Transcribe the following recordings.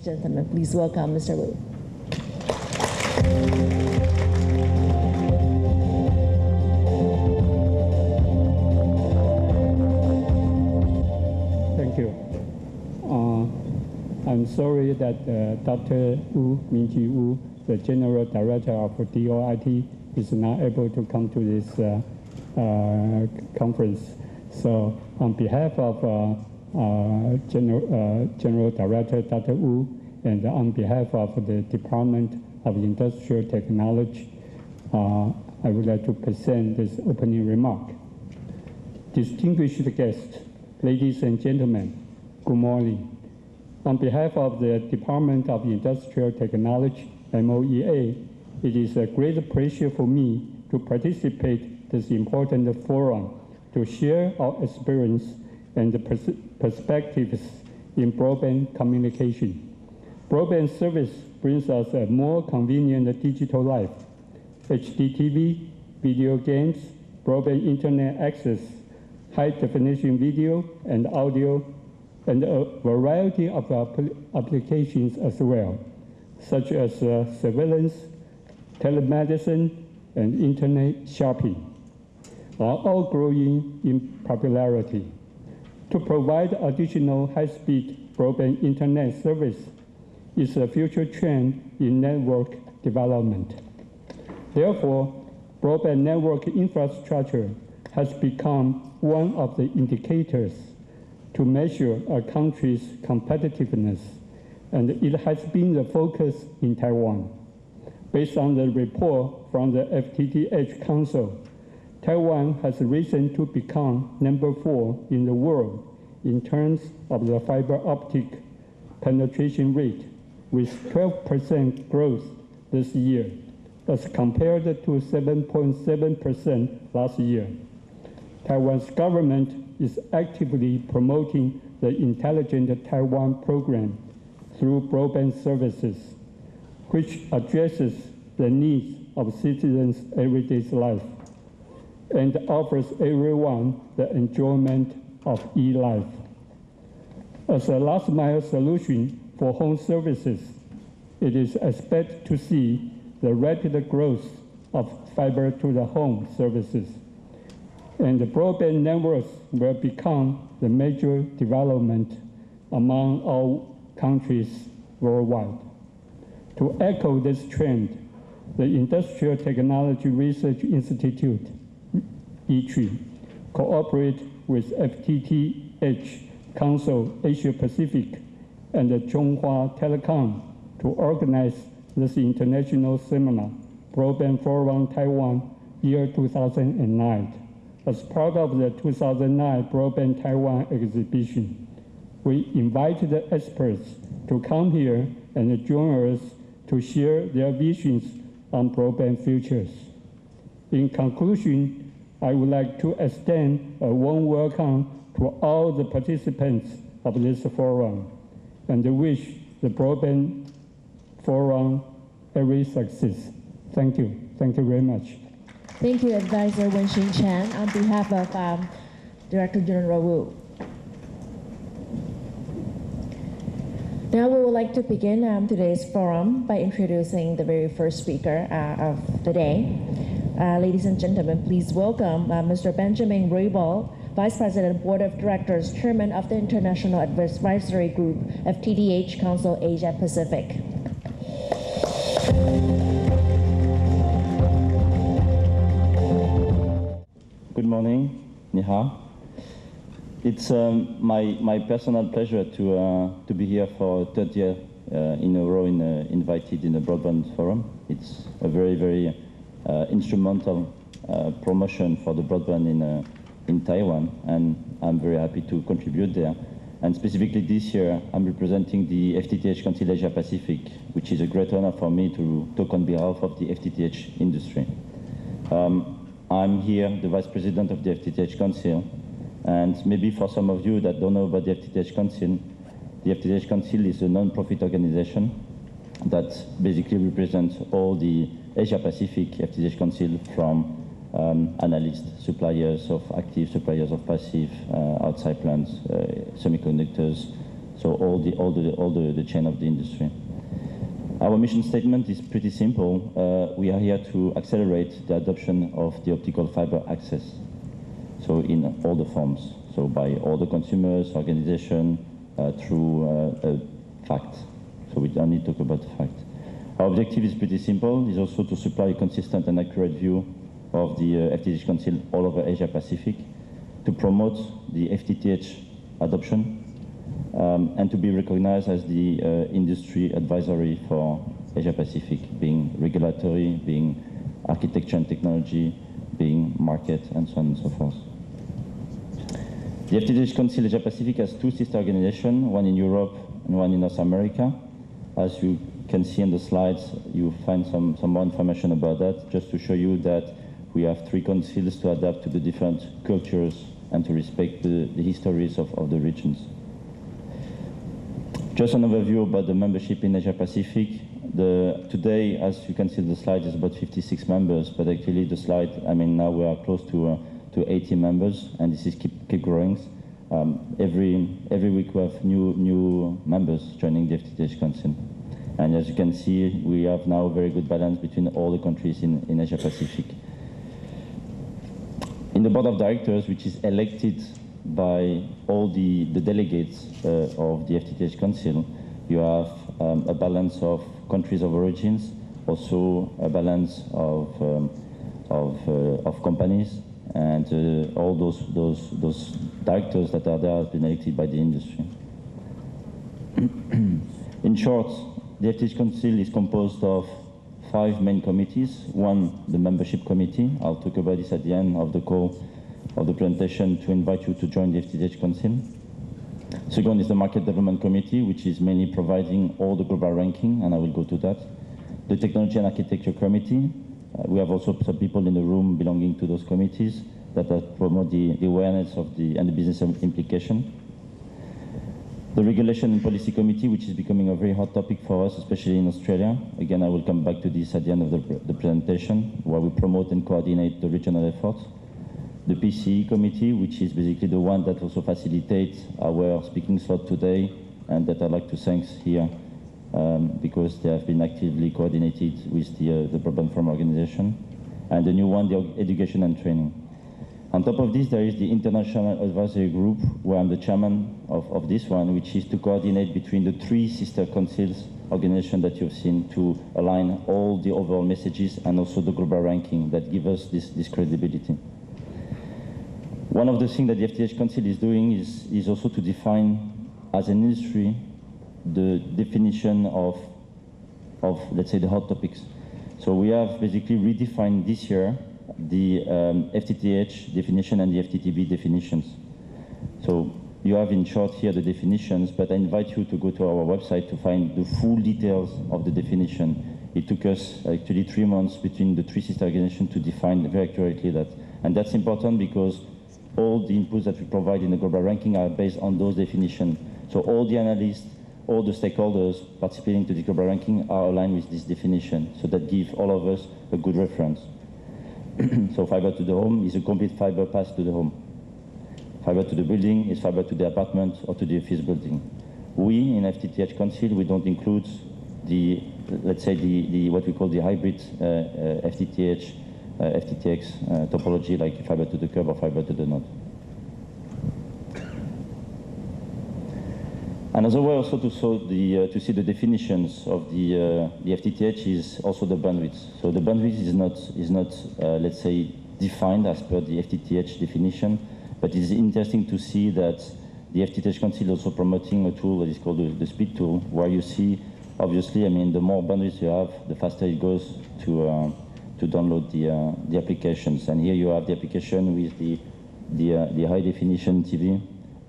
and gentlemen, please welcome Mr. Wu. Thank you. I'm sorry that Dr. Wu, Mingji Wu, the General Director of DOIT, is not able to come to this conference. So on behalf of General Director Dr. Wu, and on behalf of the Department of Industrial Technology, I would like to present this opening remark. Distinguished guests, ladies and gentlemen, good morning. On behalf of the Department of Industrial Technology, MOEA, it is a great pleasure for me to participate in this important forum to share our experience and perspectives in broadband communication. Broadband service brings us a more convenient digital life. HDTV, video games, broadband internet access, high-definition video and audio, and a variety of applications as well, such as surveillance, telemedicine, and internet shopping, are all growing in popularity. To provide additional high-speed broadband internet service is a future trend in network development. Therefore, broadband network infrastructure has become one of the indicators to measure a country's competitiveness, and it has been the focus in Taiwan. Based on the report from the FTTH Council, Taiwan has risen to become #4 in the world in terms of the fiber optic penetration rate, with 12% growth this year, as compared to 7.7% last year. Taiwan's government is actively promoting the Intelligent Taiwan program through broadband services, which addresses the needs of citizens' everyday life and offers everyone the enjoyment of e-life. As a last-mile solution for home services, it is expected to see the rapid growth of fiber-to-the-home services, and the broadband networks will become the major development among all countries worldwide. To echo this trend, the Industrial Technology Research Institute, E3, cooperate with FTTH Council Asia Pacific and the Chonghua Telecom to organize this international seminar, Broadband Forum Taiwan, year 2009. As part of the 2009 Broadband Taiwan exhibition, we invited the experts to come here and join us to share their visions on broadband futures. In conclusion, I would like to extend a warm welcome to all the participants of this forum and wish the Broadband Forum every success. Thank you. Thank you very much. Thank you, Advisor Wenxin Chan, on behalf of Director General Wu. Now we would like to begin today's forum by introducing the very first speaker of the day. Ladies and gentlemen, please welcome Mr. Benjamin Roybal, Vice President, Board of Directors, Chairman of the International Advisory Group, FTTH Council Asia Pacific. Good morning, Ni hao. It's my personal pleasure to be here for third year in a row invited in the Broadband Forum. It's a very, very instrumental promotion for the broadband in Taiwan, and I'm very happy to contribute there. And specifically this year, I'm representing the FTTH Council Asia Pacific, which is a great honor for me to talk on behalf of the FTTH industry. I'm here, the Vice President of the FTTH Council, and maybe for some of you that don't know about the FTTH Council is a non-profit organization that basically represents all the Asia Pacific FTTH Council, from analysts, suppliers of active, suppliers of passive, outside plants, semiconductors, so all the chain of the industry. Our mission statement is pretty simple. We are here to accelerate the adoption of the optical fiber access, so in all the forms, so by all the consumers, organizations, through fact. So we don't need to talk about the fact. Our objective is pretty simple. It's also to supply a consistent and accurate view of the FTTH Council all over Asia Pacific, to promote the FTTH adoption, and to be recognized as the industry advisory for Asia Pacific, being regulatory, being architecture and technology, being market, and so on and so forth. The FTTH Council Asia Pacific has two sister organizations, one in Europe and one in North America. As you can see in the slides, you find some more information about that, just to show you that we have three councils to adapt to the different cultures and to respect the histories of the regions. Just an overview about the membership in Asia Pacific. Today, as you can see, the slide is about 56 members, but actually the slide, I mean, now we are close to 80 members, and this is keep growing. Every week we have new members joining the FTTH Council. And as you can see, we have now a very good balance between all the countries in Asia Pacific. In the board of directors, which is elected by all the delegates of the FTTH Council, you have a balance of countries of origins, also a balance of companies, and all those directors that are there have been elected by the industry. In short, the FTTH Council is composed of 5 main committees. One, the membership committee. I'll talk about this at the end of the call of the presentation to invite you to join the FTTH Council. Second is the market development committee, which is mainly providing all the global ranking, and I will go to that. The technology and architecture committee. We have also some people in the room belonging to those committees that promote the awareness of and the business implication. The regulation and policy committee, which is becoming a very hot topic for us, especially in Australia. Again, I will come back to this at the end of the presentation, where we promote and coordinate the regional efforts. The PCE committee, which is basically the one that also facilitates our speaking slot today, and that I'd like to thank here because they have been actively coordinated with the Broadband Forum organization. And the new one, the education and training. On top of this, there is the International Advisory Group, where I'm the chairman of this one, which is to coordinate between the 3 sister councils organizations that you've seen, to align all the overall messages and also the global ranking that give us this credibility. One of the things that the FTTH Council is doing is also to define, as an industry, the definition of let's say, the hot topics. So we have basically redefined this year the FTTH definition and the FTTB definitions. So you have in short here the definitions, but I invite you to go to our website to find the full details of the definition. It took us actually 3 months between the 3 sister organizations to define very accurately that. And that's important because all the inputs that we provide in the global ranking are based on those definitions. So all the analysts, all the stakeholders participating to the global ranking are aligned with this definition. So that gives all of us a good reference. So fiber to the home is a complete fiber path to the home. Fiber to the building is fiber to the apartment or to the office building. We in FTTH Council, we don't include the, let's say, the what we call the hybrid FTTH, FTTX topology, like fiber to the curb or fiber to the node. Another way also to see the definitions of the FTTH is also the bandwidth. So the bandwidth is not let's say, defined as per the FTTH definition, but it's interesting to see that the FTTH Council is also promoting a tool that is called the speed tool, where you see, obviously, I mean, the more bandwidth you have, the faster it goes to download the applications. And here you have the application with the high definition TV.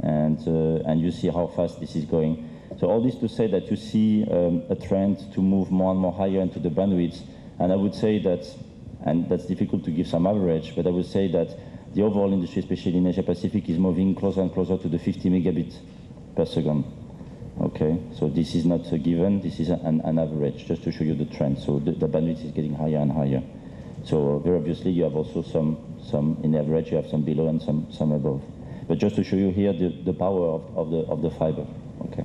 And you see how fast this is going. So all this to say that you see a trend to move more and more higher into the bandwidth. And I would say that, and that's difficult to give some average, but I would say that the overall industry, especially in Asia Pacific, is moving closer and closer to the 50 megabits per second. Okay, so this is not a given, this is an average, just to show you the trend. So the bandwidth is getting higher and higher. So very obviously you have also some in average, you have some below and some above. But just to show you here the power of the fiber, okay.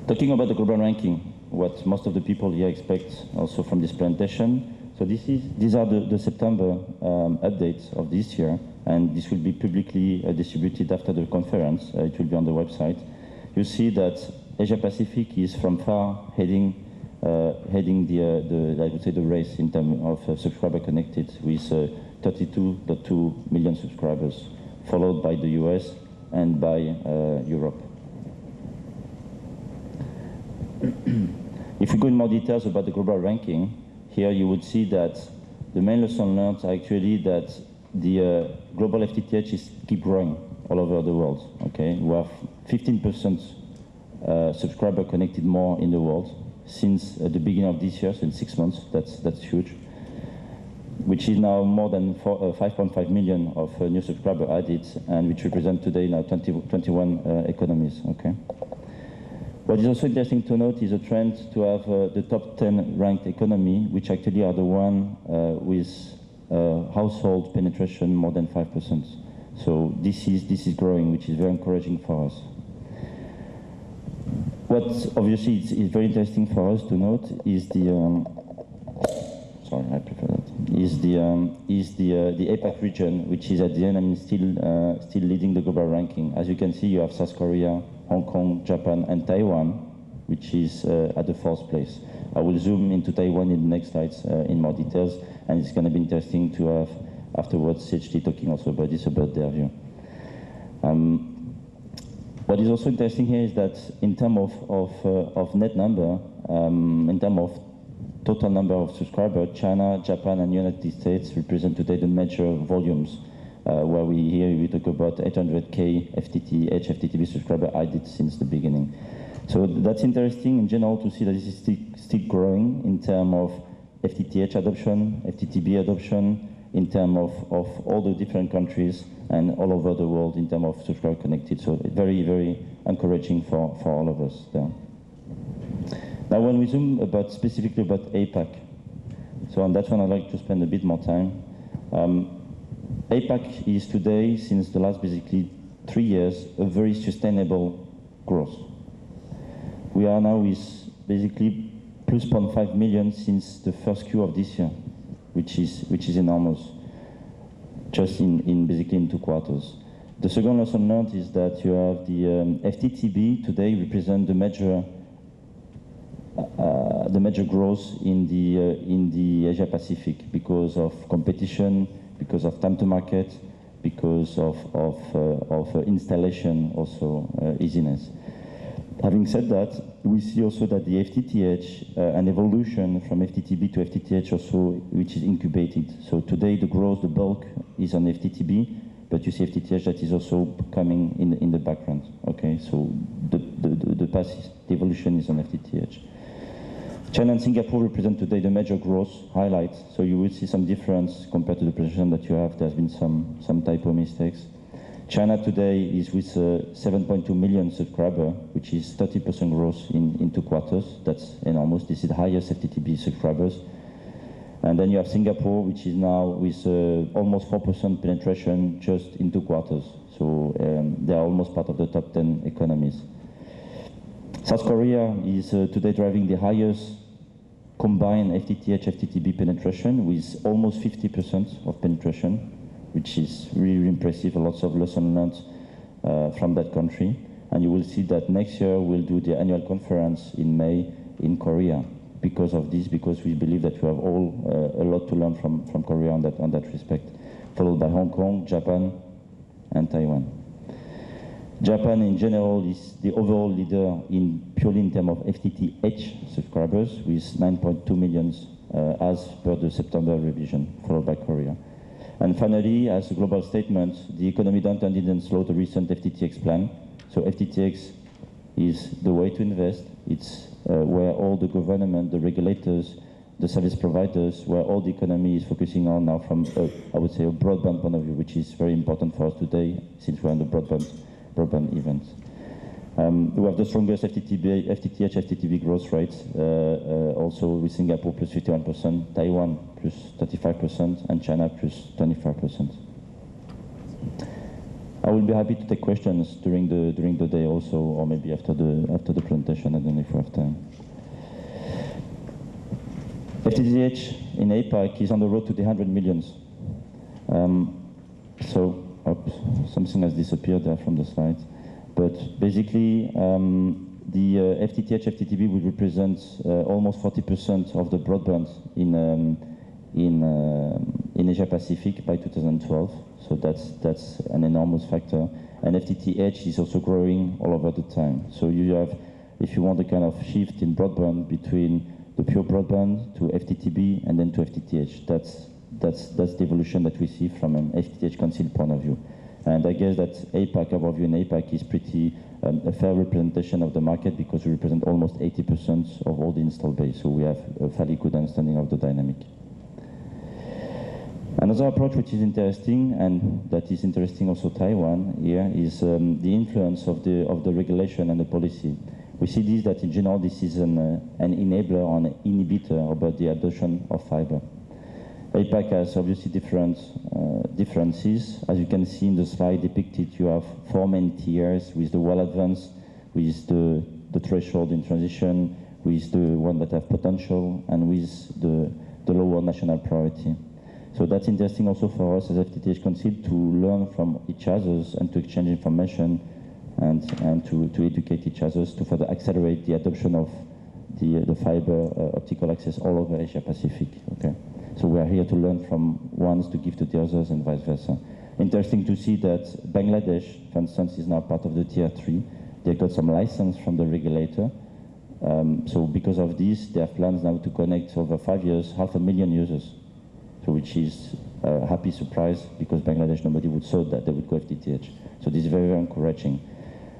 Talking about the global ranking, what most of the people here expect also from this presentation. So these are the September updates of this year, and this will be publicly distributed after the conference. It will be on the website. You see that Asia Pacific is from far heading the I would say the race in terms of subscriber connected with 32.2 million subscribers, followed by the US and by Europe. If we go in more details about the global ranking, here you would see that the main lesson learned are actually that the global FTTH keep growing all over the world. Okay, we have 15% subscriber connected more in the world since the beginning of this year, so in 6 months. That's huge. Which is now more than 5.5 million of new subscriber added, and which represent today now 21 economies. Okay. What is also interesting to note is a trend to have the top 10 ranked economy, which actually are the one with household penetration more than 5%. So this is growing, which is very encouraging for us. What obviously is very interesting for us to note is the sorry, I prefer that. Is the APAC region, which is at the end, I mean, still leading the global ranking. As you can see, you have South Korea, Hong Kong, Japan, and Taiwan, which is at the 4th place. I will zoom into Taiwan in the next slides in more details, and it's going to be interesting to have afterwards CHT talking also about this, about their view. What is also interesting here is that in terms of net number, in terms of total number of subscribers, China, Japan, and United States represent today the major volumes, where we talk about 800K FTTH, FTTB subscriber added since the beginning. So that's interesting in general to see that this is still growing in terms of FTTH adoption, FTTB adoption, in terms of all the different countries and all over the world in terms of subscriber connected. So very, very encouraging for all of us there. Now, when we zoom specifically about APAC, so on that one I'd like to spend a bit more time. APAC is today, since the last basically 3 years, a very sustainable growth. We are now with basically plus 0.5 million since the first Q of this year, which is enormous, just basically in 2 quarters. The second lesson learned is that you have the FTTB today represent the major growth in the Asia Pacific because of competition, because of time to market, because of installation also easiness. Having said that, we see also that the FTTH, an evolution from FTTB to FTTH also, which is incubated. So today the growth, the bulk is on FTTB, but you see FTTH that is also coming in the background. Okay, so the path, the evolution is on FTTH. China and Singapore represent today the major growth highlights. So you will see some difference compared to the presentation that you have. There's been some typo mistakes. China today is with 7.2 million subscribers, which is 30% growth in 2 quarters. That's enormous. This is the highest FTTB subscribers. And then you have Singapore, which is now with almost 4% penetration just in 2 quarters. So they are almost part of the top 10 economies. South Korea is today driving the highest combined FTTH, FTTB penetration with almost 50% of penetration, which is really impressive. Lots of lessons learned from that country. And you will see that next year we'll do the annual conference in May in Korea because of this, because we believe that we have all a lot to learn from Korea on that respect, followed by Hong Kong, Japan, and Taiwan. Japan in general is the overall leader purely in terms of FTTH subscribers with 9.2 million as per the September revision, followed by Korea. And finally, as a global statement, the economy downturn didn't slow the recent FTTX plan. So FTTX is the way to invest. It's where all the government, the regulators, the service providers, where all the economy is focusing on now from, I would say, a broadband point of view, which is very important for us today since we're in the broadband event. We have the strongest FTTH, FTTB growth rates, also with Singapore plus 51%, Taiwan plus 35%, and China plus 25%. I will be happy to take questions during the day also, or maybe after the presentation. I don't know if we have time. FTTH in APAC is on the road to the 100 millions. Something has disappeared there from the slides. But basically, the FTTH, FTTB will represent almost 40% of the broadband in Asia Pacific by 2012. So that's an enormous factor. And FTTH is also growing all over the time. So you have, if you want a kind of shift in broadband between the pure broadband to FTTB and then to FTTH, that's the evolution that we see from an FTTH Council point of view. And I guess that APAC, our view in APAC, is pretty a fair representation of the market because we represent almost 80% of all the installed base. So we have a fairly good understanding of the dynamic. Another approach which is interesting, and that is interesting also Taiwan here, is the influence of the regulation and the policy. We see this, that in general this is an enabler or an inhibitor about the adoption of fiber. APAC has obviously differences. As you can see in the slide depicted, you have 4 main tiers, with the well advanced, with the threshold in transition, with the one that have potential, and with the lower national priority. So that's interesting also for us as FTTH Council to learn from each other and to exchange information and to educate each other to further accelerate the adoption of the fiber optical access all over Asia Pacific. Okay, so we are here to learn from ones to give to the others and vice versa. Interesting to see that Bangladesh, for instance, is now part of the tier 3. They got some license from the regulator. So because of this, they have plans now to connect over 5 years 500,000 users. So which is a happy surprise because Bangladesh, nobody would thought that they would go FTTH. So this is very, very encouraging.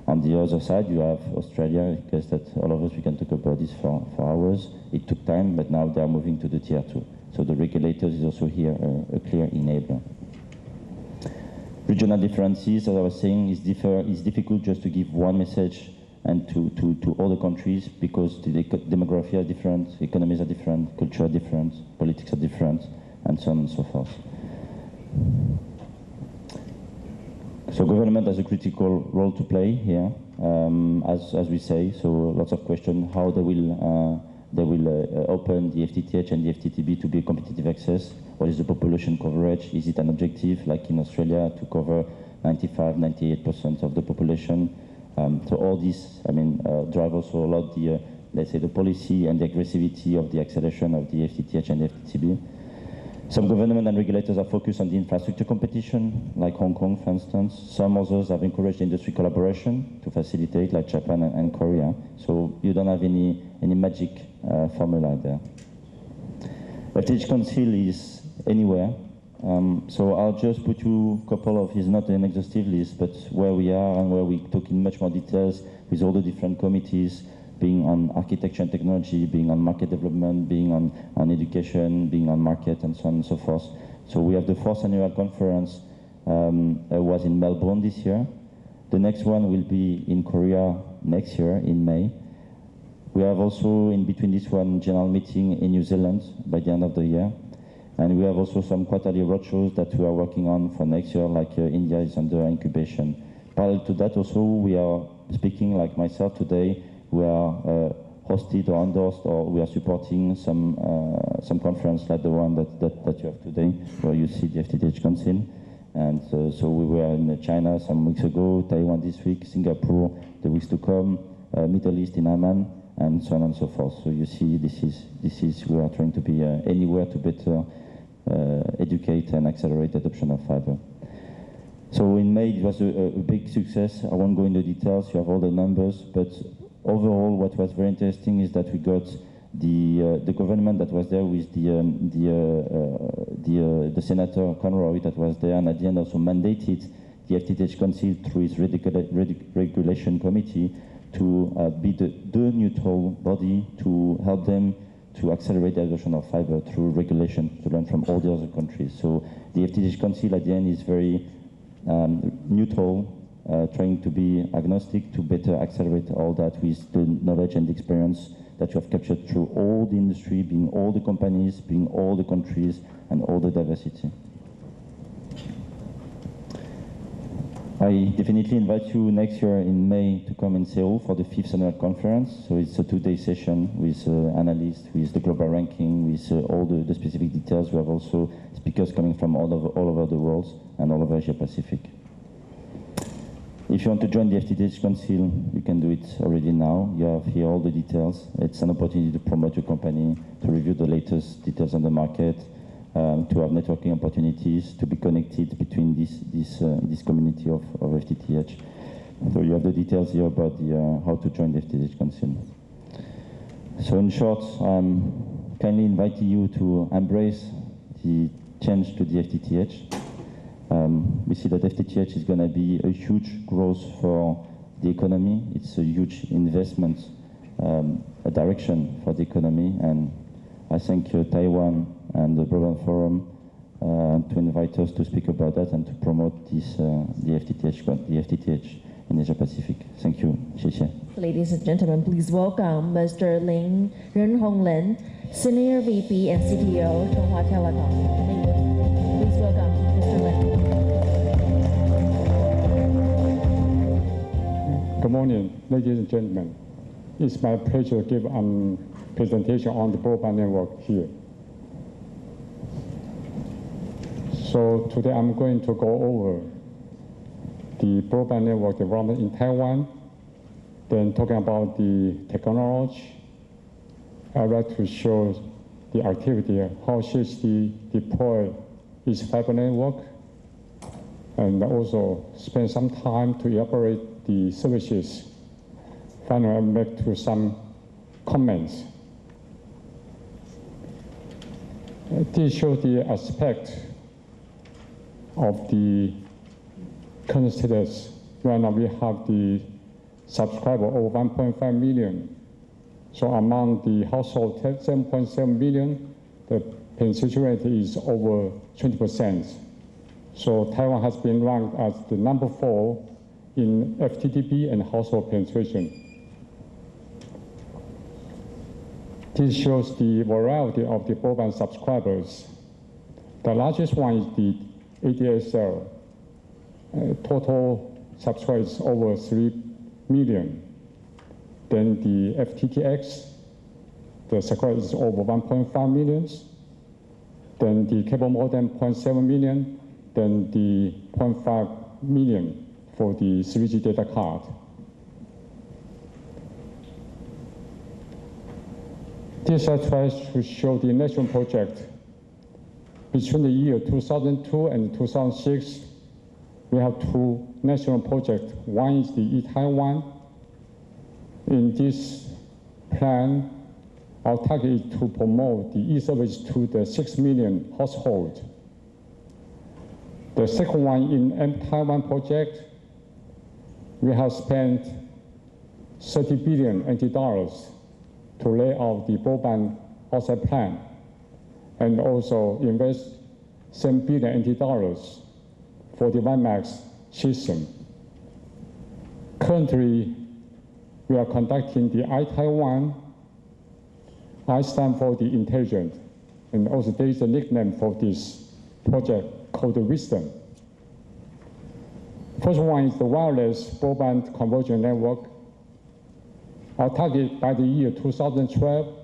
On the other side, you have Australia. I guess that all of us, we can talk about this for hours. It took time, but now they are moving to the tier 2. So the regulators is also here a clear enabler. Regional differences, as I was saying, is difficult just to give one message and to all the countries because the demography are different, economies are different, culture are different, politics are different, and so on and so forth. So government has a critical role to play here, as we say. So lots of questions how they will open the FTTH and the FTTB to be a competitive access. What is the population coverage? Is it an objective like in Australia to cover 95–98% of the population? So all this, drive also a lot the let's say the policy and the aggressivity of the acceleration of the FTTH and the FTTB. Some government and regulators are focused on the infrastructure competition, like Hong Kong, for instance. Some others have encouraged industry collaboration to facilitate, like Japan and Korea. So you don't have any magic formula there. FTTH Council is anywhere. So I'll just put you a couple of, it's not an exhaustive list, but where we are and where we talk in much more details with all the different committees, being on architecture and technology, being on market development, being on education, being on market, and so on and so forth. So we have the 4th annual conference was in Melbourne this year. The next one will be in Korea next year in May. We have also in between this one general meeting in New Zealand by the end of the year. And we have also some quarterly roadshows that we are working on for next year, like India is under incubation. Parallel to that also, we are speaking, like myself today, we are hosted or endorsed or we are supporting some conference like the one that you have today, where you see the FTTH Council. And so we were in China some weeks ago, Taiwan this week, Singapore the weeks to come, Middle East in Amman, and so on and so forth. So you see, this is we are trying to be anywhere to better educate and accelerate the adoption of fiber. So in May, it was a big success. I won't go into details, you have all the numbers, but overall, what was very interesting is that we got the government that was there with the Senator Conroy that was there, and at the end also mandated the FTTH Council through its regulation committee to be the neutral body to help them to accelerate the adoption of fiber through regulation, to learn from all the other countries. So the FTTH Council at the end is very neutral, trying to be agnostic to better accelerate all that with the knowledge and experience that you have captured through all the industry, being all the companies, being all the countries, and all the diversity. I definitely invite you next year in May to come in Seoul for the 5th annual conference. So it's a 2-day session with analysts, with the global ranking, with all the specific details. We have also speakers coming from all over the world and all over Asia Pacific. If you want to join the FTTH Council, you can do it already now. You have here all the details. It's an opportunity to promote your company, to review the latest details on the market, to have networking opportunities, to be connected between this community of FTTH. So you have the details here about how to join the FTTH Council. So in short, I'm kindly inviting you to embrace the change to the FTTH. We see that FTTH is going to be a huge growth for the economy. It's a huge investment, a direction for the economy, and I thank Taiwan and the Broadband Forum to invite us to speak about that and to promote this, the FTTH in Asia Pacific. Thank you. 谢谢. Ladies and gentlemen, please welcome Mr. Lin Renhonglin, Senior VP and CTO, Chunghwa Telecom. Please welcome Mr. Lin. Good morning, ladies and gentlemen. It's my pleasure to give a presentation on the broadband network here. So today I'm going to go over the broadband network development in Taiwan, then talking about the technology. I'd like to show the activity, how CHD deploy its fiber network, and also spend some time to elaborate the services. Finally, I'll make to some comments. This shows the aspect of the current status. Right now we have the subscriber over 1.5 million. So among the household 7.7 million, the penetration rate is over 20%. So Taiwan has been ranked as the number 4 in FTTP and household penetration. This shows the variety of the broadband subscribers. The largest one is the ADSL. Total subscribers over 3 million. Then the FTTX, the subscribers is over 1.5 million. Then the cable modem 0.7 million. Then the 0.5 million for the 3G data card. This slide tries to show the national project. Between the year 2002 and 2006, we have 2 national projects. One is the eTaiwan. In this plan, our target is to promote the e-service to the 6 million households. The second one in mTaiwan project, we have spent 30 billion NT dollars to lay out the broadband outside plan, and also invest 7 billion NT dollars for the WiMAX system. Currently, we are conducting the iTaiwan. I stand for the intelligent, and also there is a nickname for this project called the Wisdom. First one is the wireless broadband convergence network. Our target by the year 2012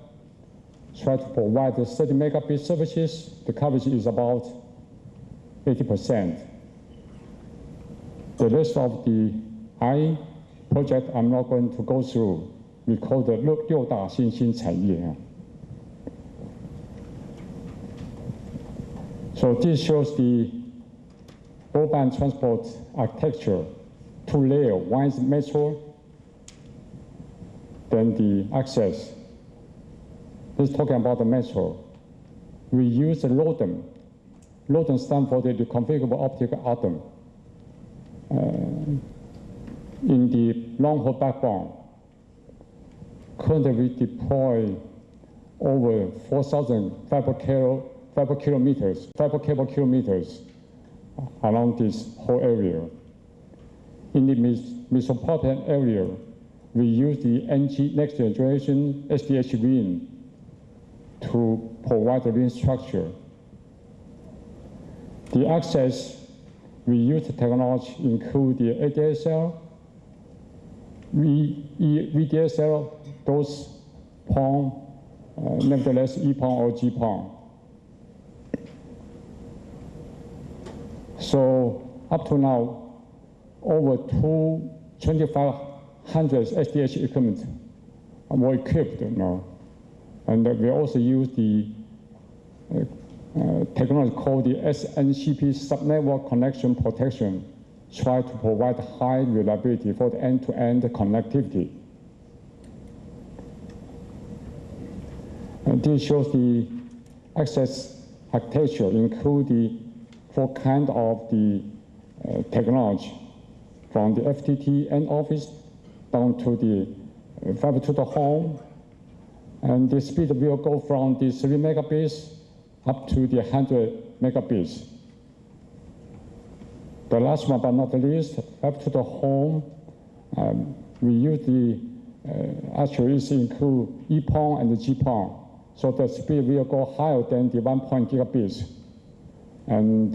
try to provide the 30 megabit services. The coverage is about 80%. The rest of the I project I'm not going to go through. We call the 6大新兴产业. So this shows the broadband transport architecture, 2 layers. One is metro, then the access. Let's talk about the metro. We use the ROADM. ROADM stands for the configurable optical atom. In the long-haul backbone, currently we deploy over 4,000 fiber cable kilometers along this whole area. In the metropolitan area, we use the next generation SDH ring to provide the ring structure. The access we use the technology include the ADSL, VDSL, those PON, nevertheless EPON or GPON. So up to now, over 2,500 SDH equipment were equipped now. And we also use the technology called the SNCP subnetwork connection protection, try to provide high reliability for the end-to-end connectivity. And this shows the access architecture, including 4 kinds of the technology, from the FTT end office down to the fiber to the home. And the speed will go from the 3 megabits up to the 100 megabits. The last one but not the least, up to the home, we use the, actually it include EPON and the GPON. So the speed will go higher than the 1 gigabits. And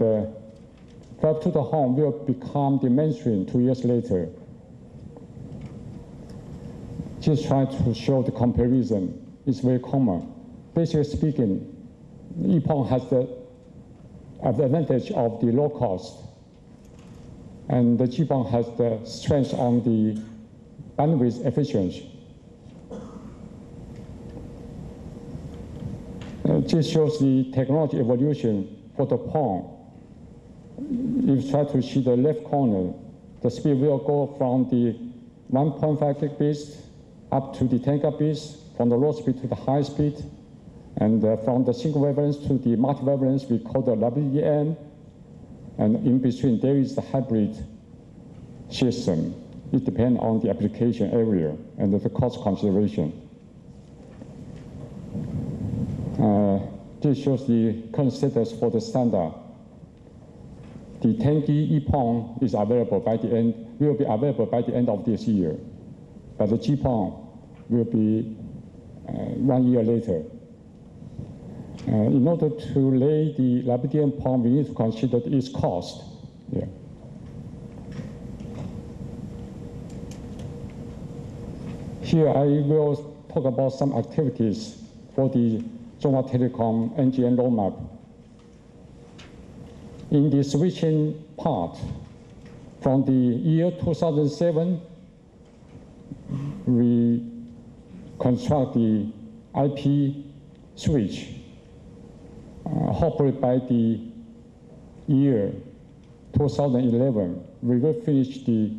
fiber to the home will become the mainstream 2 years later. Just try to show the comparison. It's very common. Basically speaking, EPON has the advantage of the low cost, and the GPON has the strength on the bandwidth efficiency. This shows the technology evolution for the PON. If you try to see the left corner, the speed will go from the 1.5 gigabits up to the 10 gigabits, from the low speed to the high speed, and from the single wavelength to the multi-wavelength, we call the WEM, and in between there is the hybrid system. It depends on the application area and the cost consideration. This shows the current status for the standard. The 10G EPON is available by the end, will be available by the end of this year, but the GPON will be 1 year later. In order to lay the WDM PON, we need to consider its cost. Yeah. Here I will talk about some activities for the Chunghwa Telecom NGN roadmap. In the switching part, from the year 2007, we construct the IP switch. Hopefully by the year 2011, we will finish the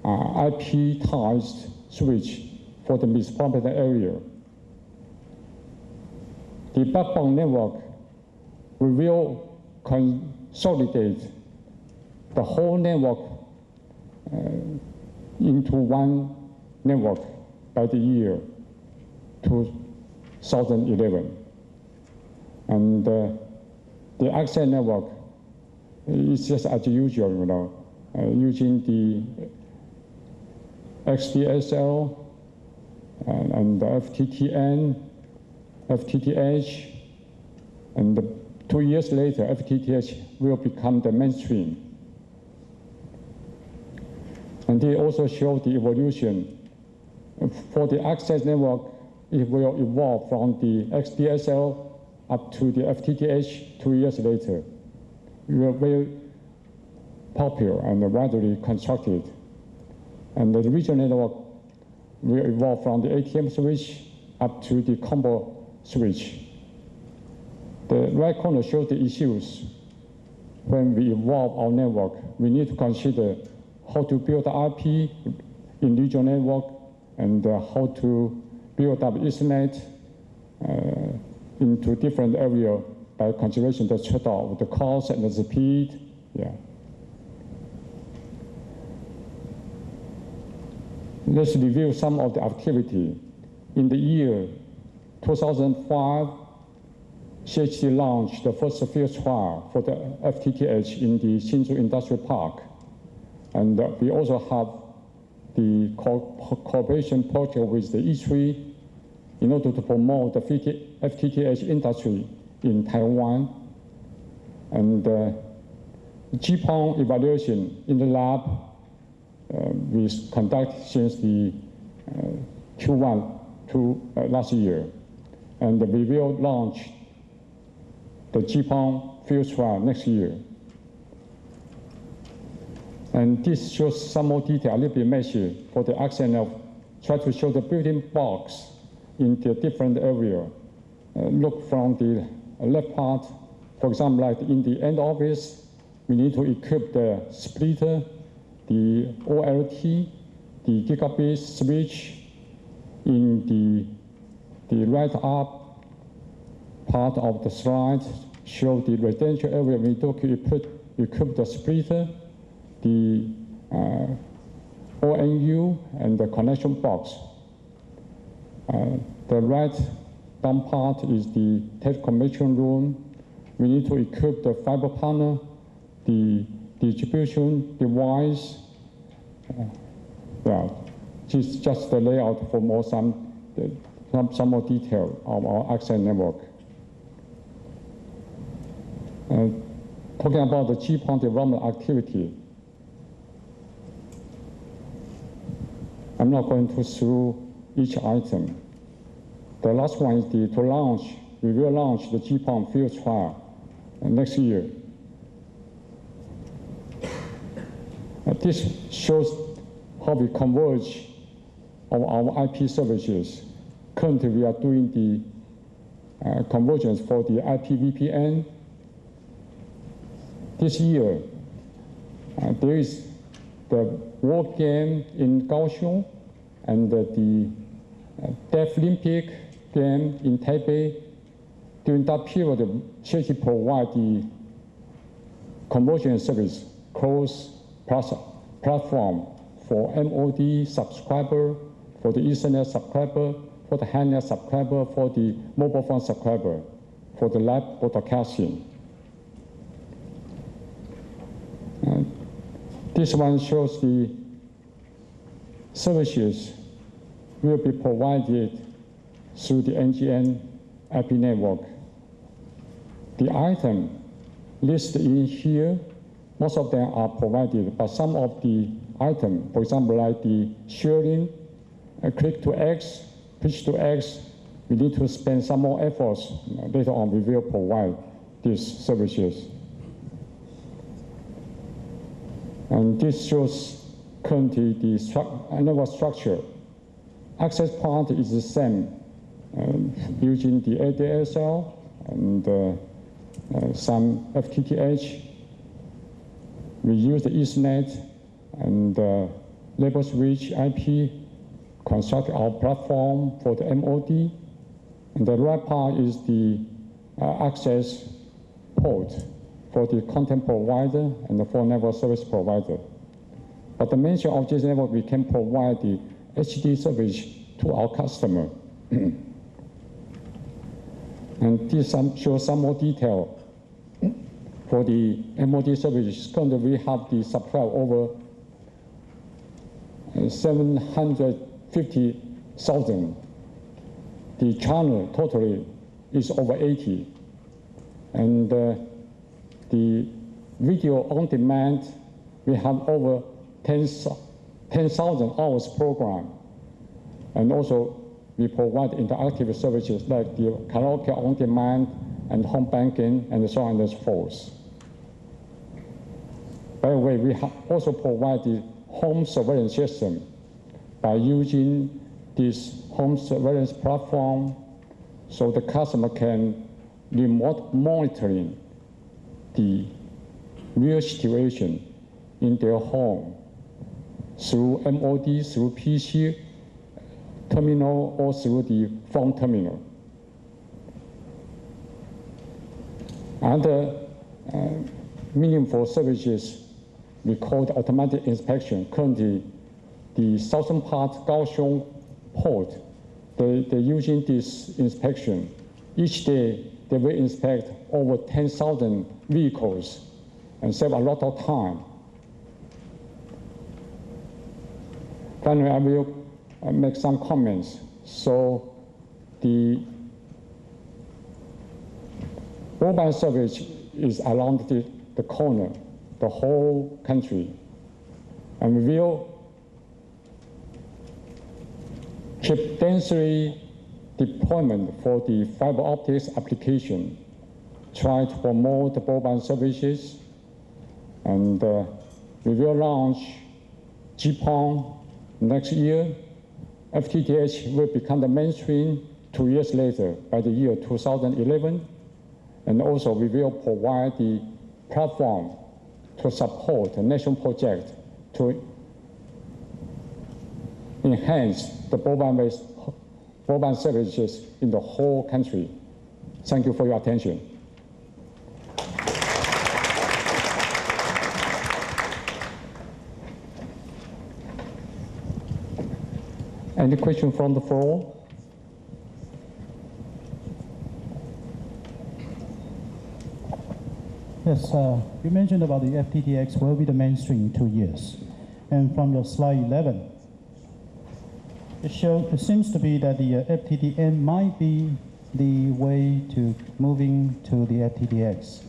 IP-type switch for the metropolitan area. The backbone network, we will consolidate the whole network into one network by the year 2011. And the access network is just as usual, you know, using the XDSL and the FTTN, FTTH, and 2 years later, FTTH will become the mainstream. And they also show the evolution. For the access network, it will evolve from the XDSL up to the FTTH 2 years later. We were very popular and widely constructed. And the regional network will evolve from the ATM switch up to the combo switch. The right corner shows the issues. When we evolve our network, we need to consider how to build the IP in regional network and how to build up Ethernet into different areas by consideration the trade-off of the cost and the speed. Yeah. Let's review some of the activity. In the year 2005, CHT launched the first field trial for the FTTH in the Hsinchu Industrial Park. And we also have the cooperation project with the E3 in order to promote the FTTH industry in Taiwan. And GPON evaluation in the lab we conduct since the Q1 last year, and we will launch the GPON field trial next year. And this shows some more detail, a little bit messy for the access network. Try to show the building blocks in the different area. Look from the left part, for example, like in the end office, we need to equip the splitter, the OLT, the gigabit switch. In the right up part of the slide, show the residential area. We need to equip the splitter, the ONU, and the connection box. The right down part is the telecommunication room. We need to equip the fiber panel, the distribution device. This is just the layout for more some more detail of our access network. Talking about the GPON development activity, I'm not going to through each item. The last one is to launch. We will launch the GPON field trial next year. This shows how we converge of our IP services. Currently, we are doing the convergence for the IP VPN. This year, there is the World Game in Kaohsiung and the Deaf Olympic game in Taipei. During that period, CHT provide the convergence service cross-platform for MOD subscriber, for the Ethernet subscriber, for the handnet subscriber, for the mobile phone subscriber, for the live broadcasting. This one shows the services will be provided through the NGN IP network. The item listed in here, most of them are provided, but some of the items, for example, like the sharing, click to X, pitch to X, we need to spend some more efforts. Later on, we will provide these services. And this shows currently the network structure. Access part is the same, using the ADSL and some FTTH. We use the Ethernet and label switch IP, construct our platform for the MOD. And the right part is the access port for the content provider and for network service provider. But the mention of this network, we can provide the HD service to our customer. And this shows some more detail. For the MOD services, currently we have the supply over 750,000. The channel totally is over 80. And the video on demand, we have over 10,000 hours program. And also we provide interactive services like the karaoke on demand and home banking and so on and so forth. By the way, we also provide the home surveillance system by using this home surveillance platform so the customer can remote monitoring the real situation in their home through MOD, through PC terminal, or through the phone terminal. Other meaningful services we call automatic inspection. Currently, the southern part, Kaohsiung port, they're using this inspection. Each day, they will inspect over 10,000 vehicles and save a lot of time. Finally, I will make some comments. So the broadband service is around the corner. the whole country. And we will keep densely deployment for the fiber optics application, try to promote the broadband services, and we will launch GPON next year. FTTH will become the mainstream 2 years later, by the year 2011. And also we will provide the platform to support a national project to enhance the broadband services in the whole country. Thank you for your attention. Any question from the floor? Yes, you mentioned about the FTTX will be the mainstream in 2 years. And from your slide 11, it seems to be that the FTTN might be the way to moving to the FTTX.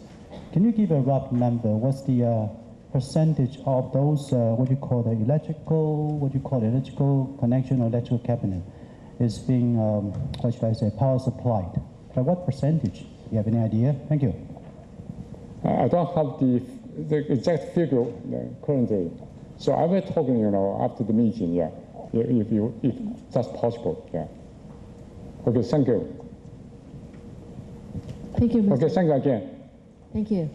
Can you give a rough number? What's the percentage of those, what you call the electrical connection or electrical cabinet is being, what should I say, power supplied? By what percentage? Do you have any idea? Thank you. I don't have the exact figure currently. So I will talk, after the meeting, yeah, if that's possible, yeah. Okay, thank you. Thank you, Mr. Okay, thank you again. Thank you.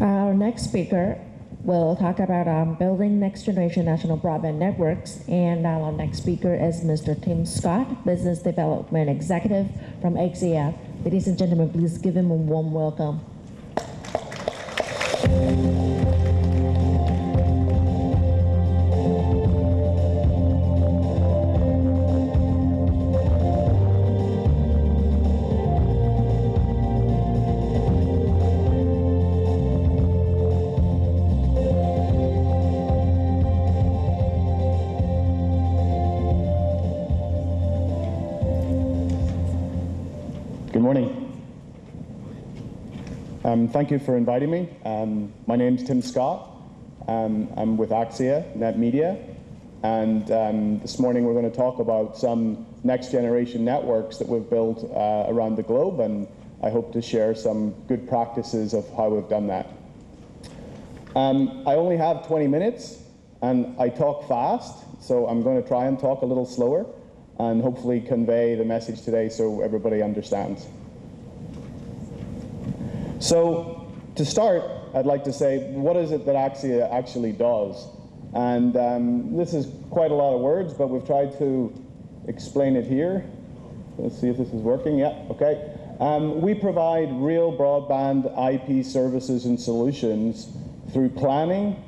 Our next speaker will talk about building next generation national broadband networks. And our next speaker is Mr. Tim Scott, Business Development Executive from XEF. Ladies and gentlemen, please give him a warm welcome. Good morning. Thank you for inviting me. My name's Tim Scott. I'm with Axia Net Media, and this morning we're going to talk about some next generation networks that we've built around the globe, and I hope to share some good practices of how we've done that. I only have 20 minutes, and I talk fast, so I'm going to try and talk a little slower and hopefully convey the message today so everybody understands. So to start, I'd like to say, what is it that Axia actually does? And this is quite a lot of words, but we've tried to explain it here. Let's see if this is working. Yeah, okay. We provide real broadband IP services and solutions through planning,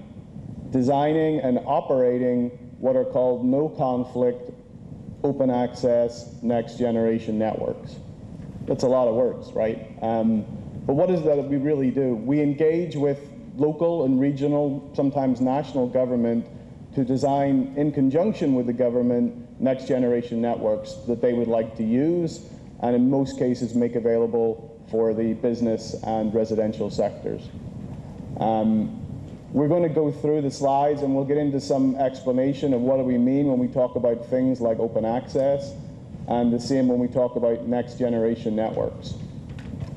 designing, and operating what are called no-conflict, open access, next generation networks. That's a lot of words, right? But what is that we really do? We engage with local and regional, sometimes national government to design, in conjunction with the government, next generation networks that they would like to use, and in most cases make available for the business and residential sectors. We're going to go through the slides and we'll get into some explanation of what do we mean when we talk about things like open access, and the same when we talk about next generation networks.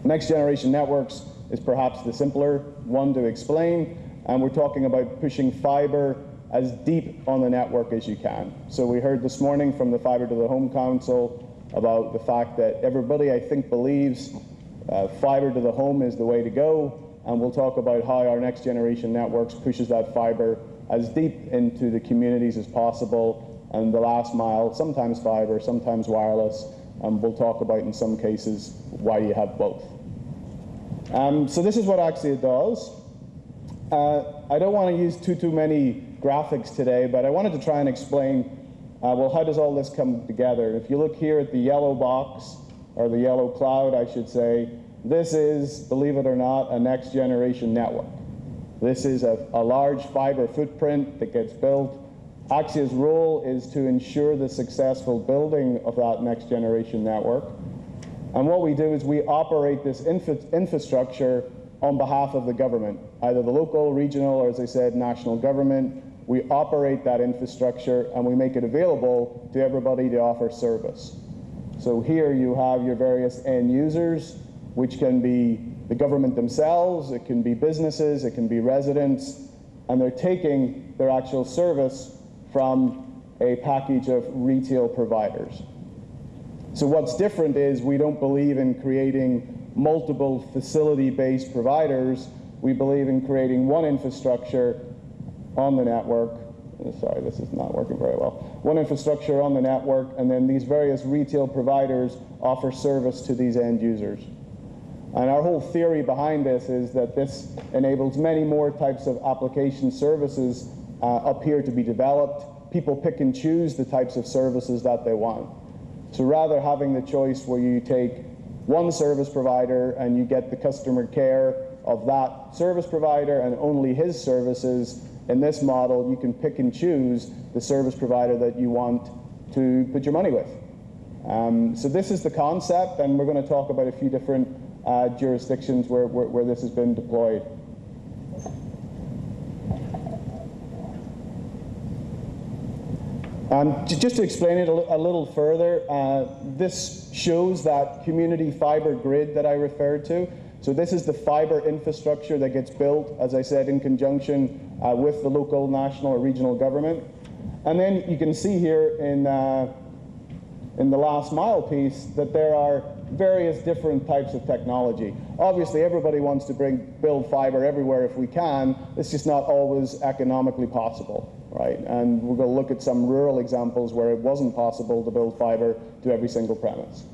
Next generation networks is perhaps the simpler one to explain, and we're talking about pushing fiber as deep on the network as you can. So we heard this morning from the Fiber to the Home Council about the fact that everybody, I think, believes fiber to the home is the way to go. And we'll talk about how our next generation networks pushes that fiber as deep into the communities as possible, and the last mile, sometimes fiber, sometimes wireless, and we'll talk about in some cases why you have both. So this is what Axia does. I don't want to use too many graphics today, but I wanted to try and explain, well, how does all this come together? If you look here at the yellow box, or the yellow cloud, I should say, this is, believe it or not, a next generation network. This is a large fiber footprint that gets built Axia's role is to ensure the successful building of that next generation network. And what we do is we operate this infrastructure on behalf of the government, either the local, regional, or as I said, national government. We operate that infrastructure and we make it available to everybody to offer service. So here you have your various end users, which can be the government themselves, it can be businesses, it can be residents, and they're taking their actual service from a package of retail providers. So what's different is we don't believe in creating multiple facility-based providers. We believe in creating one infrastructure on the network. Sorry, this is not working very well. One infrastructure on the network, and then these various retail providers offer service to these end users. And our whole theory behind this is that this enables many more types of application services up here to be developed. People pick and choose the types of services that they want. So rather having the choice where you take one service provider and you get the customer care of that service provider and only his services, in this model you can pick and choose the service provider that you want to put your money with. So this is the concept, and we're going to talk about a few different jurisdictions where this has been deployed. Just to explain it a little further, this shows that community fiber grid that I referred to. So this is the fiber infrastructure that gets built, as I said, in conjunction with the local, national, or regional government. And then you can see here in the last mile piece that there are various different types of technology. Obviously, everybody wants to build fiber everywhere if we can. It's just not always economically possible, right? And we're going to look at some rural examples where it wasn't possible to build fiber to every single premise.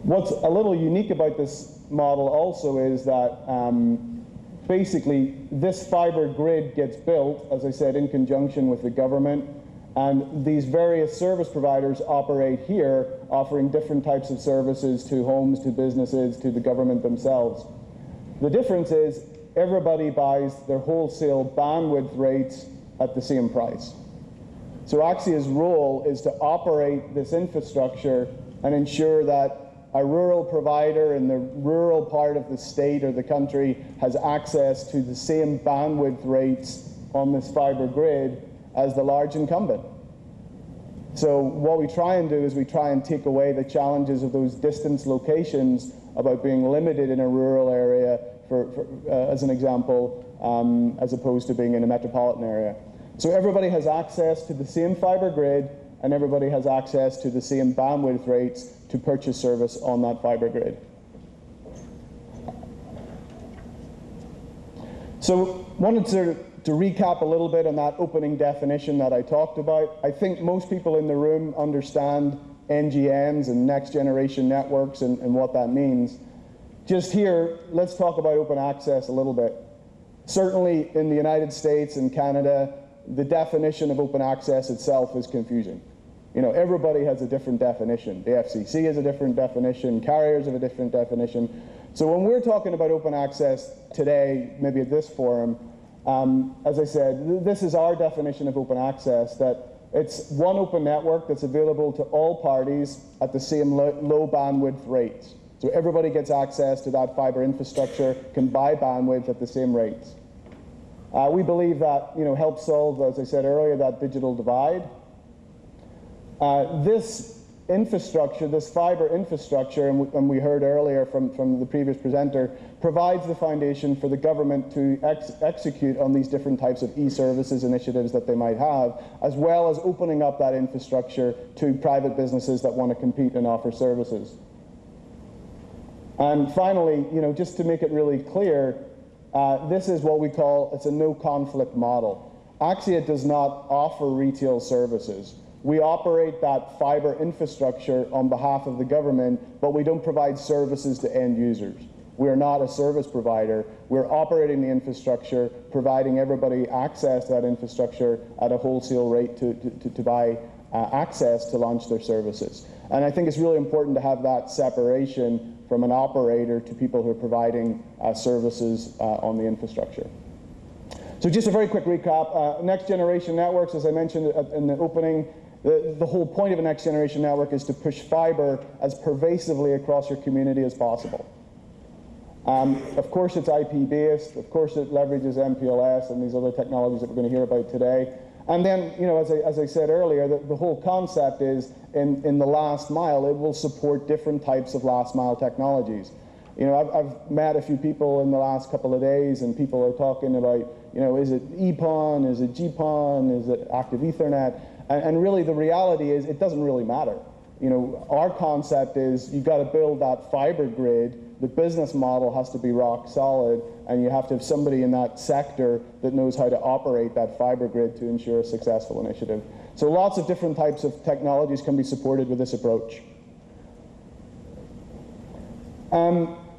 What's a little unique about this model also is that basically this fiber grid gets built, as I said, in conjunction with the government, and these various service providers operate here, offering different types of services to homes, to businesses, to the government themselves. The difference is everybody buys their wholesale bandwidth rates at the same price. So Axia's role is to operate this infrastructure and ensure that a rural provider in the rural part of the state or the country has access to the same bandwidth rates on this fiber grid as the large incumbent. So what we try and do is we try and take away the challenges of those distance locations about being limited in a rural area, as an example, as opposed to being in a metropolitan area. So everybody has access to the same fiber grid, and everybody has access to the same bandwidth rates to purchase service on that fiber grid. So wanted to recap a little bit on that opening definition that I talked about. I think most people in the room understand NGNs and next generation networks and what that means. Just here, let's talk about open access a little bit. Certainly in the United States and Canada, the definition of open access itself is confusing. You know, everybody has a different definition. The FCC has a different definition, carriers have a different definition. So when we're talking about open access today, maybe at this forum, as I said, this is our definition of open access, that it's one open network that's available to all parties at the same low bandwidth rates. So everybody gets access to that fiber infrastructure, can buy bandwidth at the same rates. We believe that, you know, helps solve, as I said earlier, that digital divide. This infrastructure, this fiber infrastructure, and we heard earlier from the previous presenter, provides the foundation for the government to execute on these different types of e-services initiatives that they might have, as well as opening up that infrastructure to private businesses that want to compete and offer services. And finally, you know, just to make it really clear, this is what we call, it's a no conflict model. Axia does not offer retail services. We operate that fiber infrastructure on behalf of the government, but we don't provide services to end users. We're not a service provider. We're operating the infrastructure, providing everybody access to that infrastructure at a wholesale rate to buy access to launch their services. And I think it's really important to have that separation from an operator to people who are providing services on the infrastructure. So just a very quick recap. Next generation networks, as I mentioned in the opening, the whole point of a next generation network is to push fiber as pervasively across your community as possible. Of course it's IP based, of course it leverages MPLS and these other technologies that we're going to hear about today. And then, you know, as I said earlier, the whole concept is in the last mile, it will support different types of last mile technologies. You know, I've met a few people in the last couple of days, and people are talking about, you know, is it EPON, is it GPON, is it active Ethernet? And really the reality is it doesn't really matter. You know, our concept is you've got to build that fiber grid. The business model has to be rock solid, and you have to have somebody in that sector that knows how to operate that fiber grid to ensure a successful initiative. So lots of different types of technologies can be supported with this approach.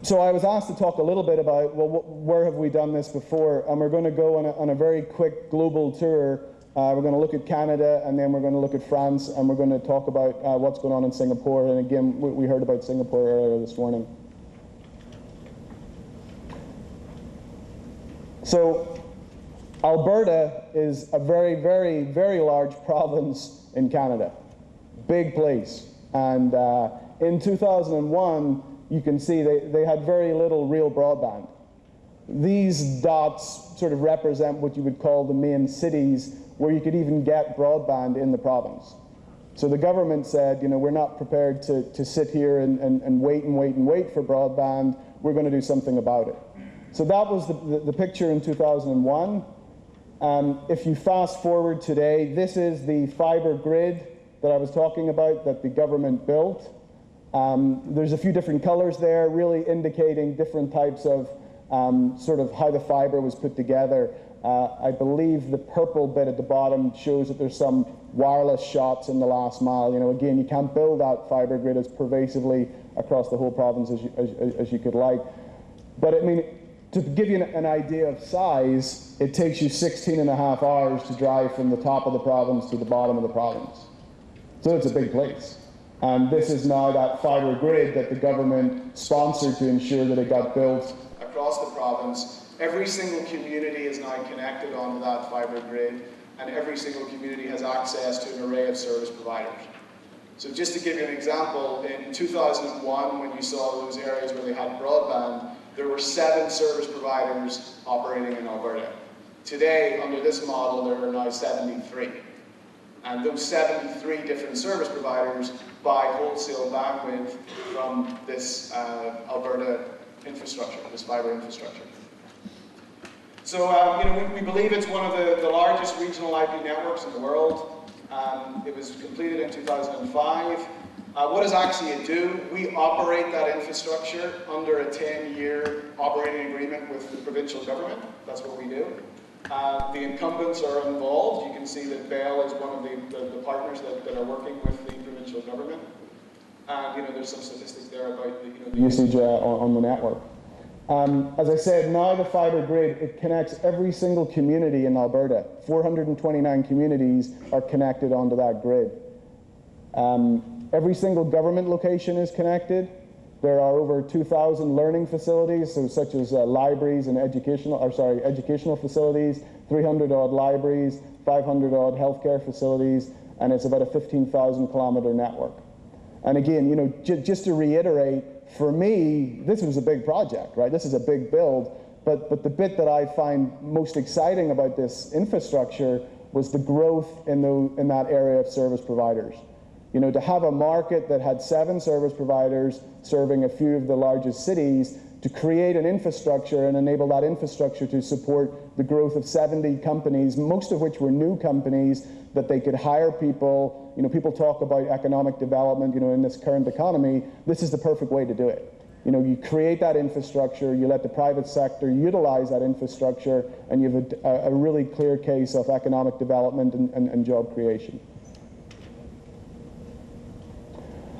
So I was asked to talk a little bit about, well, where have we done this before? And we're going to go on a very quick global tour. We're going to look at Canada, and then we're going to look at France, and we're going to talk about what's going on in Singapore. And again, we heard about Singapore earlier this morning. So Alberta is a very, very, very large province in Canada. Big place. And in 2001, you can see they had very little real broadband. These dots sort of represent what you would call the main cities where you could even get broadband in the province. So the government said, you know, we're not prepared to sit here and wait and wait and wait for broadband. We're going to do something about it. So that was the picture in 2001. If you fast forward today, this is the fiber grid that I was talking about that the government built. There's a few different colors there, really indicating different types of sort of how the fiber was put together. I believe the purple bit at the bottom shows that there's some wireless shots in the last mile. You know, again, you can't build that fiber grid as pervasively across the whole province as you could like. But I mean, to give you an idea of size, it takes you 16.5 hours to drive from the top of the province to the bottom of the province. So it's a big place. And this is now that fiber grid that the government sponsored to ensure that it got built across the province. Every single community is now connected onto that fiber grid, and every single community has access to an array of service providers. So just to give you an example, in 2001, when you saw those areas where they had broadband, there were 7 service providers operating in Alberta. Today, under this model, there are now 73. And those 73 different service providers buy wholesale bandwidth from this Alberta infrastructure, this fiber infrastructure. So, you know, we believe it's one of the largest regional IP networks in the world. It was completed in 2005. What does Axia do? We operate that infrastructure under a 10-year operating agreement with the provincial government. That's what we do. The incumbents are involved. You can see that Bell is one of the partners that are working with the provincial government. And, you know, there's some statistics there about the usage on the network. As I said, now the fiber grid, it connects every single community in Alberta. 429 communities are connected onto that grid. Every single government location is connected. There are over 2,000 learning facilities, so such as libraries and educational facilities, 300-odd libraries, 500-odd healthcare facilities, and it's about a 15,000-kilometer network. And again, you know, just to reiterate, for me, this was a big project, right? This is a big build, but the bit that I find most exciting about this infrastructure was the growth in that area of service providers. You know, to have a market that had 7 service providers serving a few of the largest cities, to create an infrastructure and enable that infrastructure to support the growth of 70 companies, most of which were new companies, that they could hire people. You know, people talk about economic development, you know, in this current economy. This is the perfect way to do it. You know, you create that infrastructure, you let the private sector utilize that infrastructure, and you have a really clear case of economic development and job creation.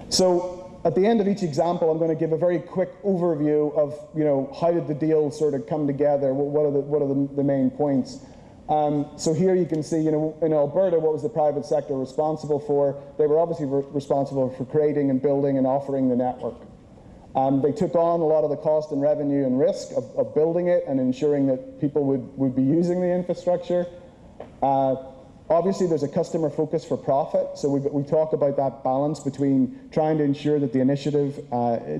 So at the end of each example, I'm going to give a very quick overview of, you know, how did the deal sort of come together? What are the main points? So here you can see, you know, in Alberta, what was the private sector responsible for? They were obviously responsible for creating and building and offering the network. They took on a lot of the cost and revenue and risk of building it and ensuring that people would be using the infrastructure. Obviously, there's a customer focus for profit, so we talk about that balance between trying to ensure that the initiative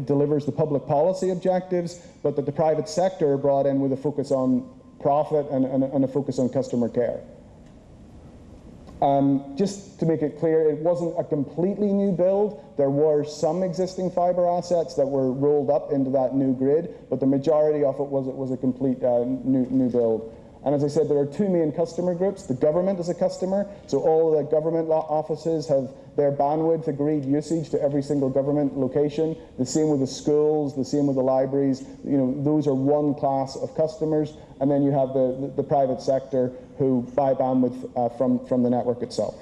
delivers the public policy objectives, but that the private sector are brought in with a focus on profit and a focus on customer care. Just to make it clear, it wasn't a completely new build. There were some existing fiber assets that were rolled up into that new grid, but the majority of it was a complete new build. And as I said, there are two main customer groups. The government is a customer, so all of the government offices have their bandwidth agreed usage to every single government location. The same with the schools, the same with the libraries. You know, those are one class of customers. And then you have the private sector who buy bandwidth from the network itself.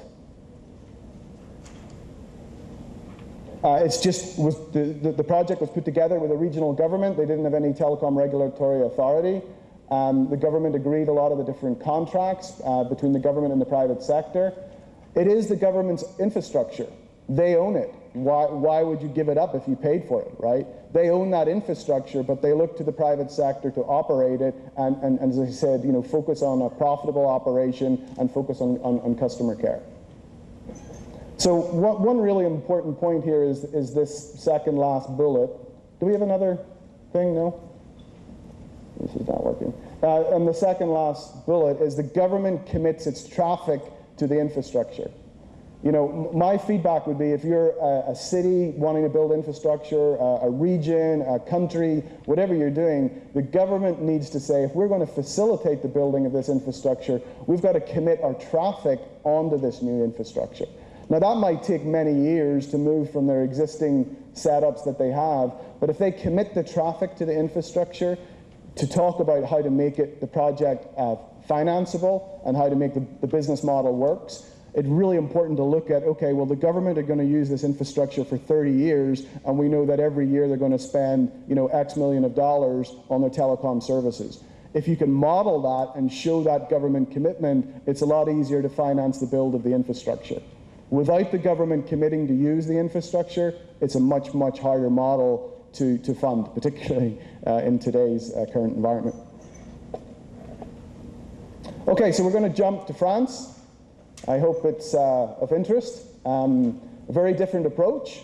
The project was put together with a regional government. They didn't have any telecom regulatory authority. The government agreed a lot of the different contracts between the government and the private sector. It is the government's infrastructure. They own it. Why would you give it up if you paid for it, right? They own that infrastructure, but they look to the private sector to operate it and as I said, you know, focus on a profitable operation and focus on customer care. So one really important point here is this second last bullet. Do we have another thing? No? This is not working. And the second last bullet is the government commits its traffic to the infrastructure. You know, my feedback would be if you're a city wanting to build infrastructure, a region, a country, whatever you're doing, the government needs to say, if we're going to facilitate the building of this infrastructure, we've got to commit our traffic onto this new infrastructure. Now, that might take many years to move from their existing setups that they have, but if they commit the traffic to the infrastructure, to talk about how to make the project financeable and how to make the business model works, it's really important to look at, okay, well, the government are going to use this infrastructure for 30 years, and we know that every year they're going to spend, you know, X million of dollars on their telecom services. If you can model that and show that government commitment, it's a lot easier to finance the build of the infrastructure. Without the government committing to use the infrastructure, it's a much, much harder model to fund, particularly in today's current environment. Okay, so we're going to jump to France. I hope it's of interest. A very different approach.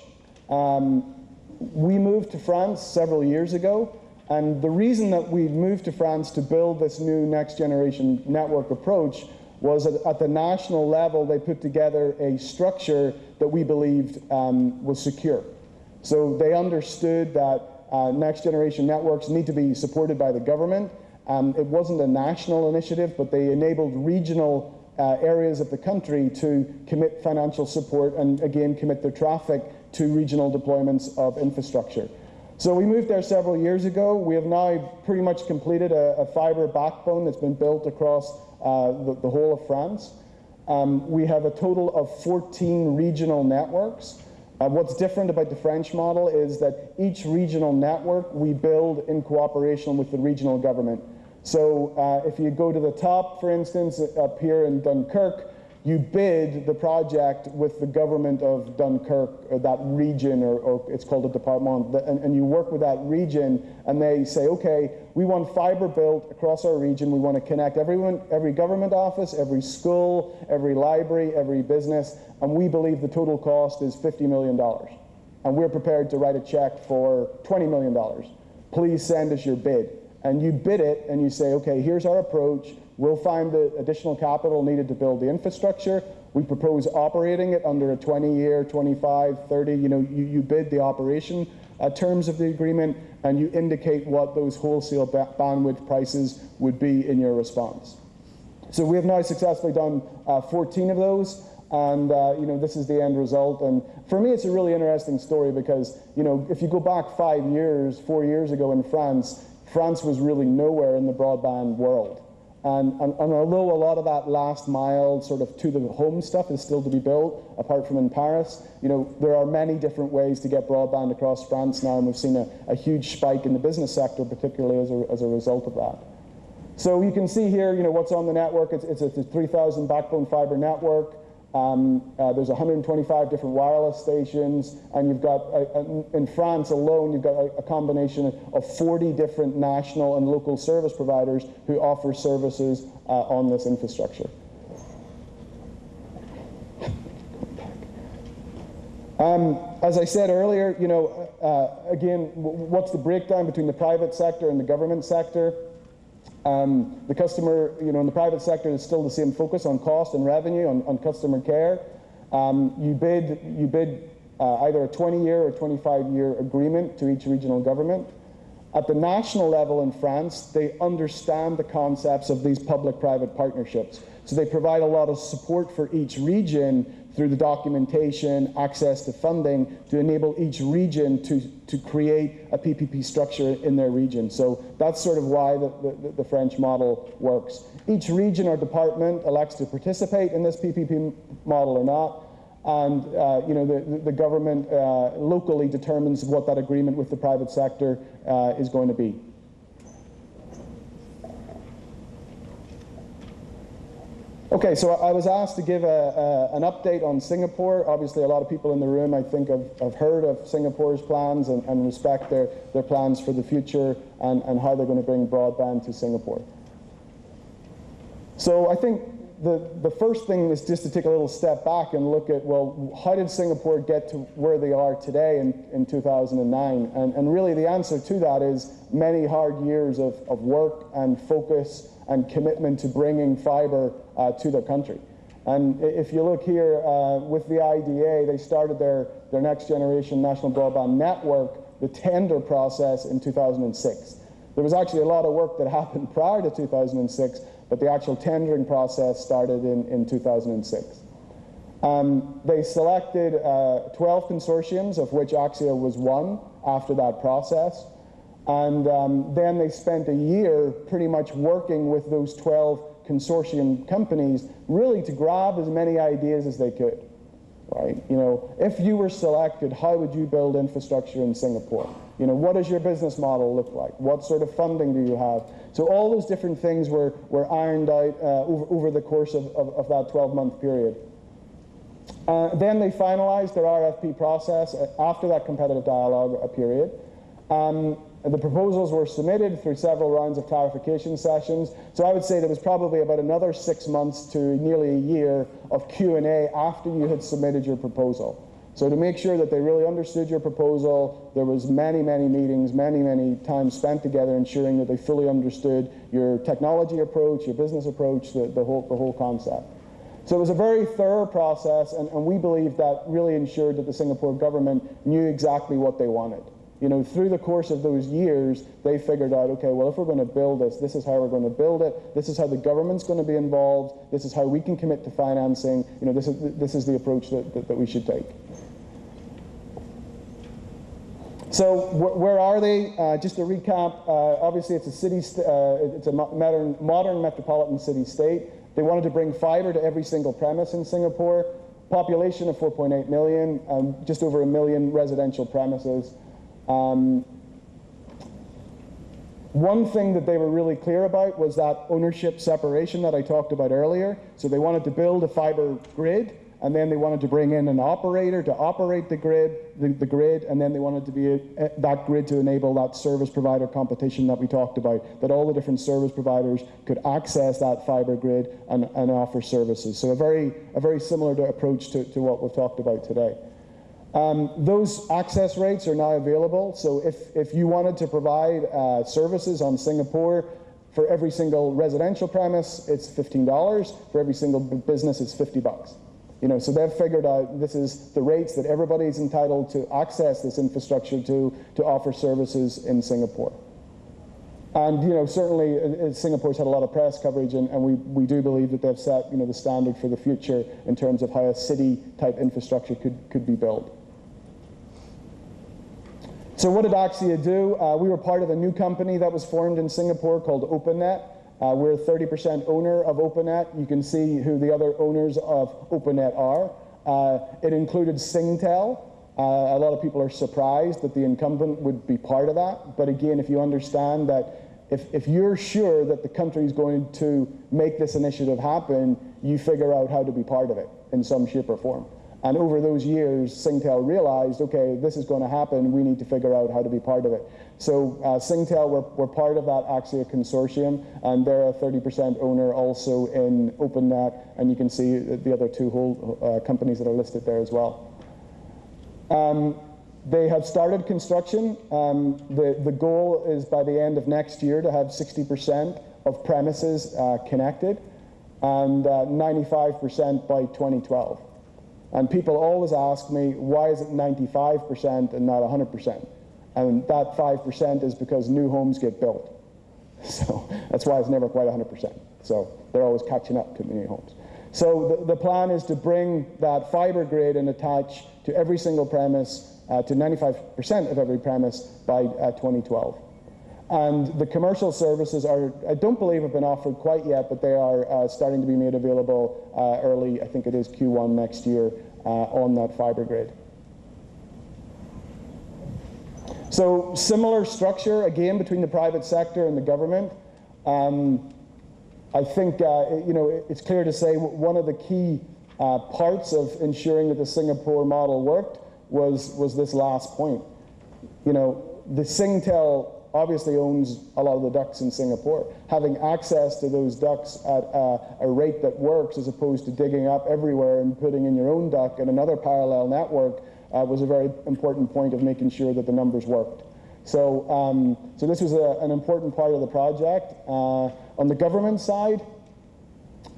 We moved to France several years ago, and the reason that we moved to France to build this new next generation network approach was at the national level they put together a structure that we believed was secure. So they understood that next generation networks need to be supported by the government. It wasn't a national initiative, but they enabled regional areas of the country to commit financial support and again commit their traffic to regional deployments of infrastructure. So we moved there several years ago. We have now pretty much completed a fiber backbone that's been built across the whole of France. We have a total of 14 regional networks. What's different about the French model is that each regional network we build in cooperation with the regional government. So if you go to the top, for instance, up here in Dunkirk, you bid the project with the government of Dunkirk, or that region, or it's called a department, and you work with that region, and they say, okay, we want fiber built across our region. We want to connect everyone, every government office, every school, every library, every business, and we believe the total cost is $50 million. And we're prepared to write a check for $20 million. Please send us your bid. And you bid it, and you say, okay, here's our approach. We'll find the additional capital needed to build the infrastructure. We propose operating it under a 20-year, 25, 30, you bid the operation terms of the agreement, and you indicate what those wholesale bandwidth prices would be in your response. So we have now successfully done 14 of those, and this is the end result. And for me, it's a really interesting story because, if you go back 4 years ago in France, France was really nowhere in the broadband world. And although a lot of that last mile sort of to the home stuff is still to be built, apart from in Paris, there are many different ways to get broadband across France now, and we've seen a huge spike in the business sector, particularly as a result of that. So you can see here, what's on the network. It's a 3,000 backbone fiber network. There's 125 different wireless stations, and you've got, in France alone, you've got a combination of 40 different national and local service providers who offer services on this infrastructure. As I said earlier, again, what's the breakdown between the private sector and the government sector? The customer, in the private sector is still the same focus on cost and revenue, on customer care. You bid either a 20-year or 25-year agreement to each regional government. At the national level in France, they understand the concepts of these public-private partnerships. So they provide a lot of support for each region through the documentation, access to funding, to enable each region to create a PPP structure in their region. So that's sort of why the French model works. Each region or department elects to participate in this PPP model or not, and the government locally determines what that agreement with the private sector is going to be. Okay, so I was asked to give an update on Singapore. Obviously, a lot of people in the room, I think, have heard of Singapore's plans and respect their plans for the future and how they're going to bring broadband to Singapore. So I think the first thing is just to take a little step back and look at, well, how did Singapore get to where they are today in 2009? And really the answer to that is many hard years of work and focus and commitment to bringing fiber to their country. And if you look here with the IDA, they started their next generation national broadband network, the tender process, in 2006. There was actually a lot of work that happened prior to 2006, but the actual tendering process started in 2006. They selected 12 consortiums, of which Axia was one after that process. And then they spent a year pretty much working with those 12 consortium companies really to grab as many ideas as they could, right? If you were selected, how would you build infrastructure in Singapore? What does your business model look like? What sort of funding do you have? So all those different things were ironed out over the course of that 12-month period. Then they finalized their RFP process after that competitive dialogue period. The proposals were submitted through several rounds of clarification sessions. So I would say there was probably about another 6 months to nearly a year of Q&A after you had submitted your proposal. So to make sure that they really understood your proposal, there was many, many meetings, many times spent together ensuring that they fully understood your technology approach, your business approach, the whole concept. So it was a very thorough process, and we believe that really ensured that the Singapore government knew exactly what they wanted. Through the course of those years, they figured out, okay, well, if we're going to build this is how we're going to build it. This is how the government's going to be involved. This is how we can commit to financing. This is the approach that we should take. So where are they? Just to recap, obviously it's a city, it's a modern metropolitan city-state. They wanted to bring fiber to every single premise in Singapore. Population of 4.8 million, just over 1 million residential premises. One thing that they were really clear about was that ownership separation that I talked about earlier. So they wanted to build a fiber grid, and then they wanted to bring in an operator to operate the grid, and then they wanted to be that grid to enable that service provider competition that we talked about, that all the different service providers could access that fiber grid and offer services. So a very similar approach to what we've talked about today. Those access rates are now available. So if you wanted to provide services on Singapore, for every single residential premise, it's $15. For every single business, it's $50. So they've figured out this is the rates that everybody's entitled to access this infrastructure to offer services in Singapore. And certainly Singapore's had a lot of press coverage, and we do believe that they've set the standard for the future in terms of how a city-type infrastructure could be built. So what did Axia do? We were part of a new company that was formed in Singapore called OpenNet. We're a 30% owner of OpenNet. You can see who the other owners of OpenNet are. It included Singtel. A lot of people are surprised that the incumbent would be part of that. But again, if you understand that if you're sure that the country is going to make this initiative happen, you figure out how to be part of it in some shape or form. And over those years, Singtel realized, okay, this is going to happen, we need to figure out how to be part of it. So Singtel, we're part of that Axia consortium, and they're a 30% owner also in OpenNet, and you can see the other two whole companies that are listed there as well. They have started construction. The goal is by the end of next year to have 60% of premises connected, and 95% by 2012. And people always ask me, why is it 95% and not 100%? And that 5% is because new homes get built. So that's why it's never quite 100%. So they're always catching up to new homes. So the plan is to bring that fiber grid and attach to every single premise, to 95% of every premise by 2012. And the commercial services are, I don't believe have been offered quite yet, but they are starting to be made available early, I think it is Q1 next year, on that fiber grid. So similar structure, again, between the private sector and the government. I think, you know, it's clear to say one of the key parts of ensuring that the Singapore model worked was this last point. You know, the Singtel obviously owns a lot of the ducts in Singapore. Having access to those ducts at a rate that works, as opposed to digging up everywhere and putting in your own duct in another parallel network, was a very important point of making sure that the numbers worked. So, so this was an important part of the project. On the government side,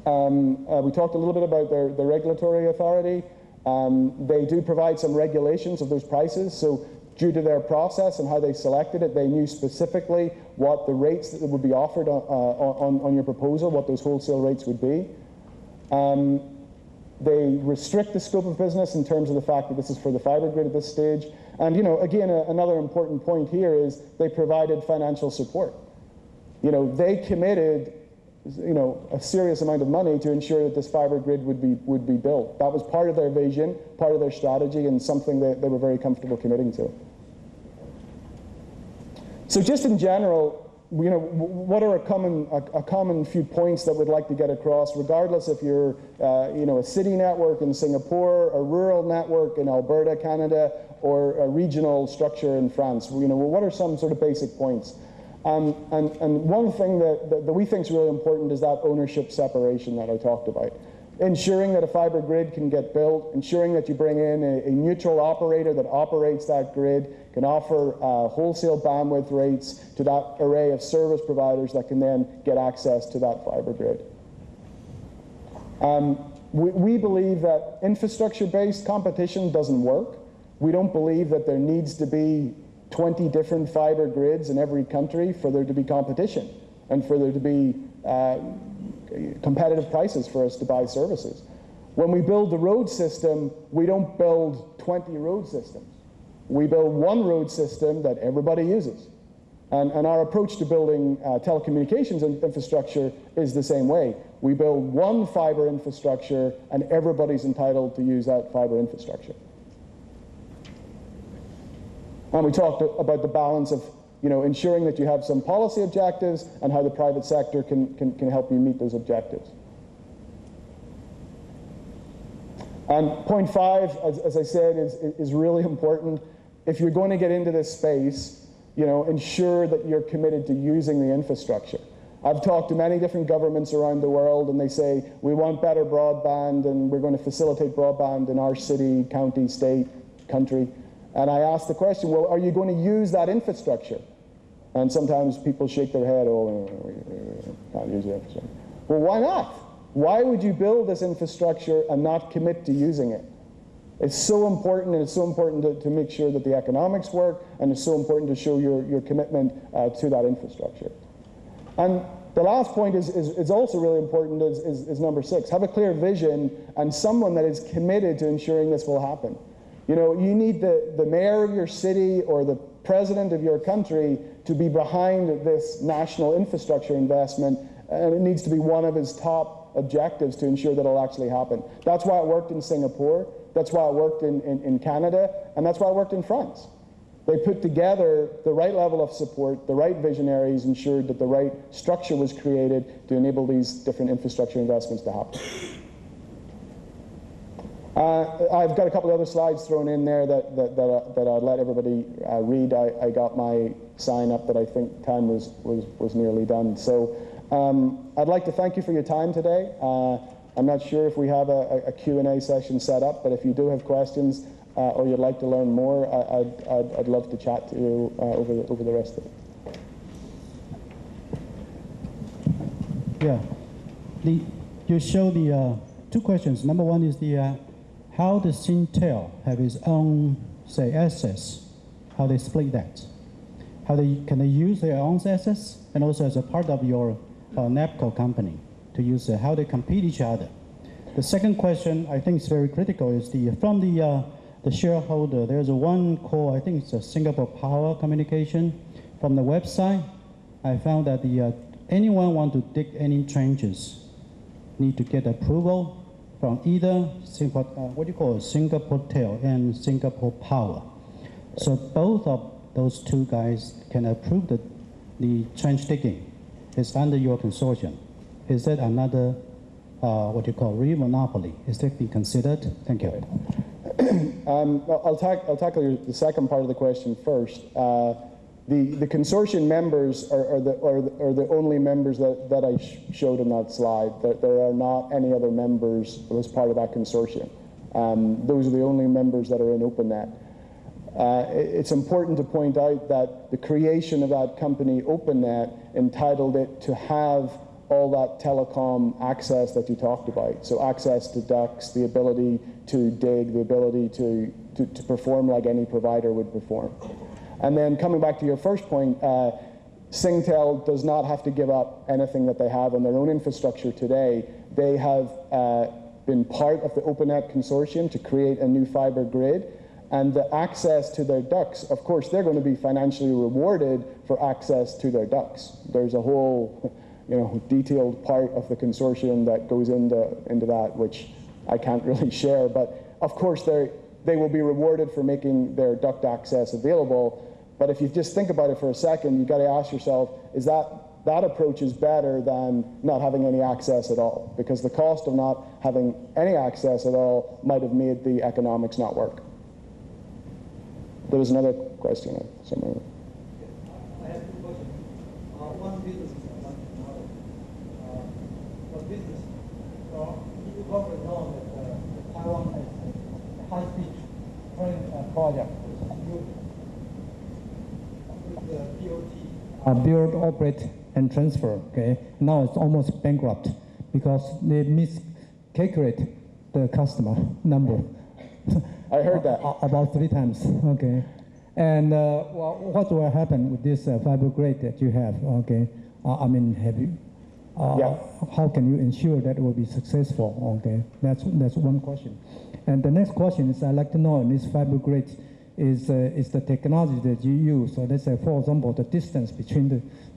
we talked a little bit about the regulatory authority. They do provide some regulations of those prices. So due to their process and how they selected it, they knew specifically what the rates that would be offered on your proposal, what those wholesale rates would be. They restrict the scope of business in terms of the fact that this is for the fiber grid at this stage. And, you know, again, another important point here is they provided financial support. You know, they committed, you know, a serious amount of money to ensure that this fiber grid would be built. That was part of their vision, part of their strategy, and something that they were very comfortable committing to. So just in general, you know, what are a common few points that we'd like to get across, regardless if you're, you know, a city network in Singapore, a rural network in Alberta, Canada, or a regional structure in France? You know, what are some sort of basic points? And one thing that we think is really important is that ownership separation that I talked about. Ensuring that a fiber grid can get built, ensuring that you bring in a neutral operator that operates that grid, can offer wholesale bandwidth rates to that array of service providers that can then get access to that fiber grid. We believe that infrastructure-based competition doesn't work. We don't believe that there needs to be 20 different fiber grids in every country for there to be competition and for there to be competitive prices for us to buy services. When we build the road system, we don't build 20 road systems. We build one road system that everybody uses. And our approach to building telecommunications infrastructure is the same way. We build one fiber infrastructure and everybody's entitled to use that fiber infrastructure. And we talked about the balance of, you know, ensuring that you have some policy objectives and how the private sector can help you meet those objectives. And point 5, as I said, is really important. If you're going to get into this space, you know, ensure that you're committed to using the infrastructure. I've talked to many different governments around the world, and they say, we want better broadband, and we're going to facilitate broadband in our city, county, state, country. And I ask the question, well, are you going to use that infrastructure? And sometimes people shake their head, oh, we can't use the infrastructure. Well, why not? Why would you build this infrastructure and not commit to using it? It's so important, and it's so important to make sure that the economics work, and it's so important to show your commitment to that infrastructure. And the last point is also really important, is number 6. Have a clear vision and someone that is committed to ensuring this will happen. You know, you need the mayor of your city or the president of your country to be behind this national infrastructure investment, and it needs to be one of his top objectives to ensure that it'll actually happen. That's why it worked in Singapore, that's why it worked in Canada, and that's why it worked in France. They put together the right level of support, the right visionaries, ensured that the right structure was created to enable these different infrastructure investments to happen. I've got a couple of other slides thrown in there that I'd let everybody read. I got my sign up that I think time was nearly done. So I'd like to thank you for your time today. I'm not sure if we have a Q&A session set up, but if you do have questions or you'd like to learn more, I'd love to chat to you over the rest of it. Yeah, you show the two questions. Number one is how does Singtel have its own, say, assets? How they split that? Can they use their own assets, and also as a part of your NAPCO company to use how they compete each other? The second question I think is very critical is from the shareholder. There's one call, I think it's a Singapore Power Communication from the website. I found that anyone want to dig any trenches need to get approval from either Singapore Tel and Singapore Power. So both of those two guys can approve the trench digging. It's under your consortium. Is that another real monopoly? Is that being considered? Thank you. I'll tackle the second part of the question first. The consortium members are the only members that I showed in that slide. There are not any other members as part of that consortium. Those are the only members that are in OpenNet. It's important to point out that the creation of that company, OpenNet, entitled it to have all that telecom access that you talked about. So access to ducts, the ability to dig, the ability to perform like any provider would perform. And then coming back to your first point, Singtel does not have to give up anything that they have in their own infrastructure today. They have been part of the OpenNet consortium to create a new fiber grid, and the access to their ducts, of course, they're going to be financially rewarded for access to their ducts. There's a whole detailed part of the consortium that goes into that, which I can't really share, but of course they will be rewarded for making their duct access available. But if you just think about it for a second, you've got to ask yourself, is that approach is better than not having any access at all? Because the cost of not having any access at all might have made the economics not work. There was another question somewhere. I have two questions. One business and one another. For business, you probably know that Taiwan has a high-speed train project with the BOT. Build, operate, and transfer. Okay, now it's almost bankrupt because they miscalculate the customer number. I heard that. About 3 times, okay. And what will happen with this fiber grid that you have, okay? I mean, have you, how can you ensure that it will be successful, okay? That's one question. And the next question is, I'd like to know in this fiber grid is the technology that you use. So let's say, for example, the distance between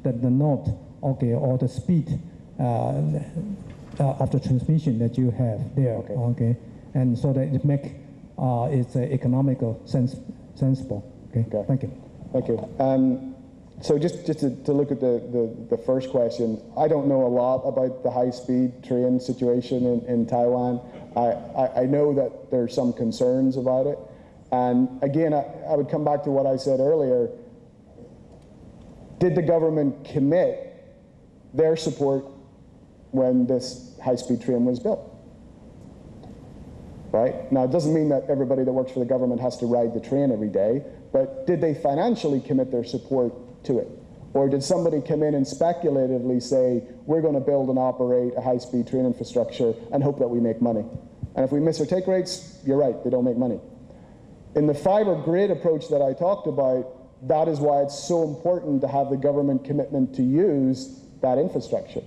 the node, okay, or the speed of the transmission that you have there, okay? And so that it make it's economical, sensible. Okay. Thank you. Thank you. So just to look at the first question, I don't know a lot about the high-speed train situation in Taiwan. I know that there's some concerns about it. And again, I would come back to what I said earlier. Did the government commit their support when this high-speed train was built? Right? Now, it doesn't mean that everybody that works for the government has to ride the train every day, but did they financially commit their support to it? Or did somebody come in and speculatively say, we're going to build and operate a high-speed train infrastructure and hope that we make money? And if we miss our take rates, you're right, they don't make money. In the fiber grid approach that I talked about, that is why it's so important to have the government commitment to use that infrastructure.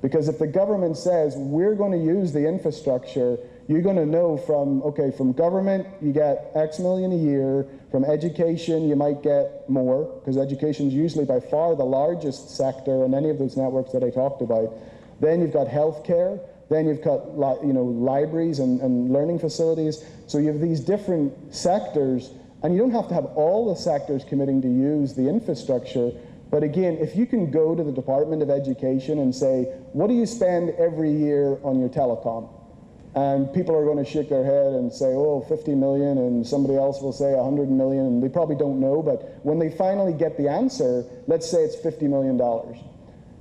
Because if the government says, we're going to use the infrastructure, you're going to know from government, you get X million a year. From education, you might get more, because education is usually by far the largest sector in any of those networks that I talked about. Then you've got healthcare. Then you've got libraries and learning facilities. So you have these different sectors, And you don't have to have all the sectors committing to use the infrastructure. But again, if you can go to the Department of Education and say, what do you spend every year on your telecom? And people are going to shake their head and say, oh, 50 million, and somebody else will say 100 million, and they probably don't know. But when they finally get the answer, let's say it's $50 million.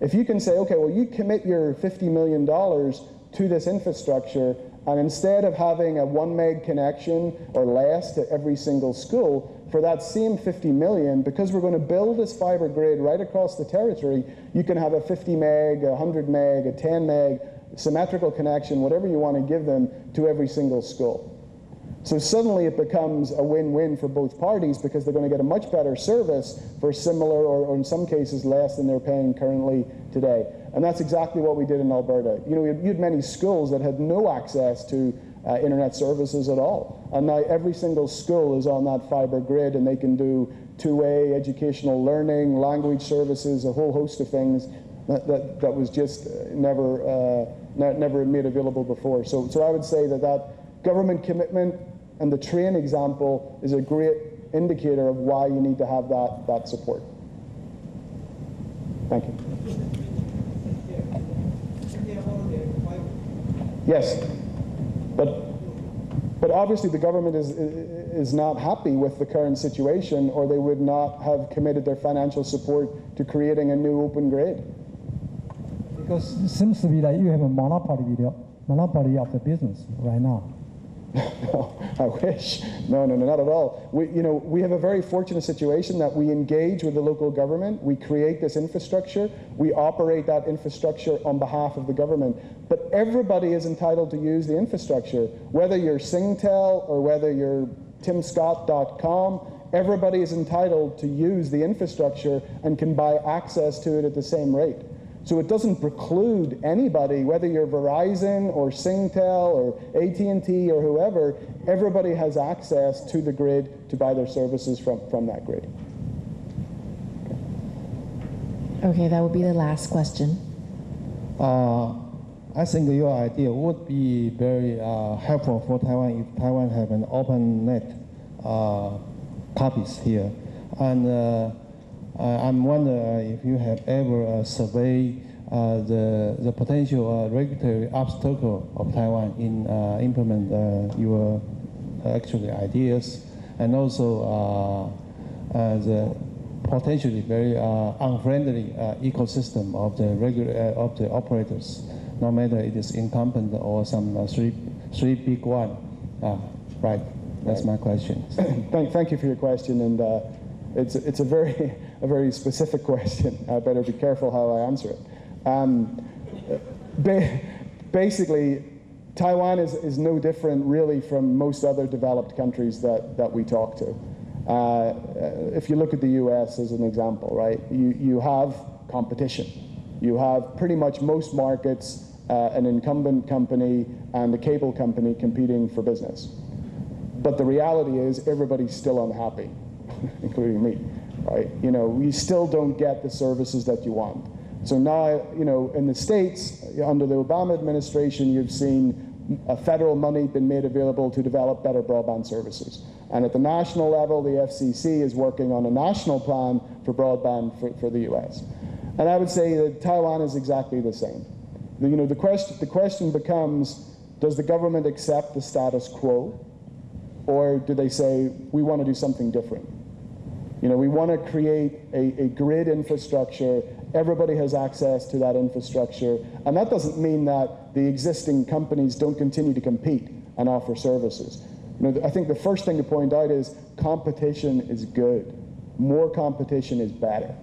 If you can say, okay, well, you commit your $50 million to this infrastructure, and instead of having a 1 meg connection or less to every single school, for that same 50 million, because we're going to build this fiber grid right across the territory, you can have a 50 meg, a 100 meg, a 10 meg, symmetrical connection, whatever you want to give them, to every single school. So suddenly it becomes a win-win for both parties, because they're going to get a much better service for similar, or in some cases less than they're paying currently today. And that's exactly what we did in Alberta. You know, you had many schools that had no access to internet services at all. And now every single school is on that fiber grid, and they can do two-way educational learning, language services, a whole host of things that was just never made available before. So I would say that government commitment and the train example is a great indicator of why you need to have that support. Thank you. Yes, but obviously the government is not happy with the current situation, or they would not have committed their financial support to creating a new open grid. Because it seems to be like you have a monopoly of the business right now. No, I wish. No, not at all. We have a very fortunate situation that we engage with the local government. We create this infrastructure. We operate that infrastructure on behalf of the government. But everybody is entitled to use the infrastructure, whether you're Singtel or whether you're timscott.com. Everybody is entitled to use the infrastructure and can buy access to it at the same rate. So it doesn't preclude anybody, whether you're Verizon or Singtel or AT&T or whoever, everybody has access to the grid to buy their services from that grid. Okay, that would be the last question. I think your idea would be very helpful for Taiwan if Taiwan have an open net copies here. And I'm wondering if you have ever surveyed the potential regulatory obstacle of Taiwan in implement your actually ideas, and also the potentially very unfriendly ecosystem of the operators, no matter it is incumbent or some three big one. Right. That's my question. Thank you for your question, and it's a very specific question. I better be careful how I answer it. Basically, Taiwan is no different really from most other developed countries that we talk to. If you look at the US as an example, right, you have competition. You have pretty much most markets an incumbent company and a cable company competing for business. But the reality is everybody's still unhappy, including me, right? You know, you still don't get the services that you want. So now, you know, in the States, under the Obama administration, you've seen federal money been made available to develop better broadband services. And at the national level, the FCC is working on a national plan for broadband for the US. And I would say that Taiwan is exactly the same. You know, the question becomes, does the government accept the status quo? Or do they say, we want to do something different? You know, we want to create a grid infrastructure. Everybody has access to that infrastructure. And that doesn't mean that the existing companies don't continue to compete and offer services. You know, I think the first thing to point out is competition is good. More competition is better,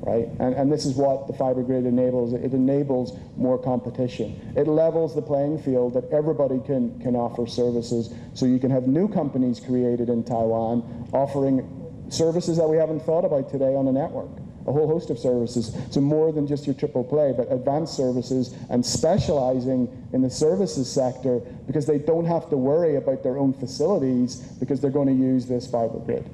right? And this is what the fiber grid enables. It enables more competition. It levels the playing field that everybody can offer services. So you can have new companies created in Taiwan offering services that we haven't thought about today on the network. A whole host of services. So more than just your triple play, but advanced services and specializing in the services sector because they don't have to worry about their own facilities because they're going to use this fiber grid.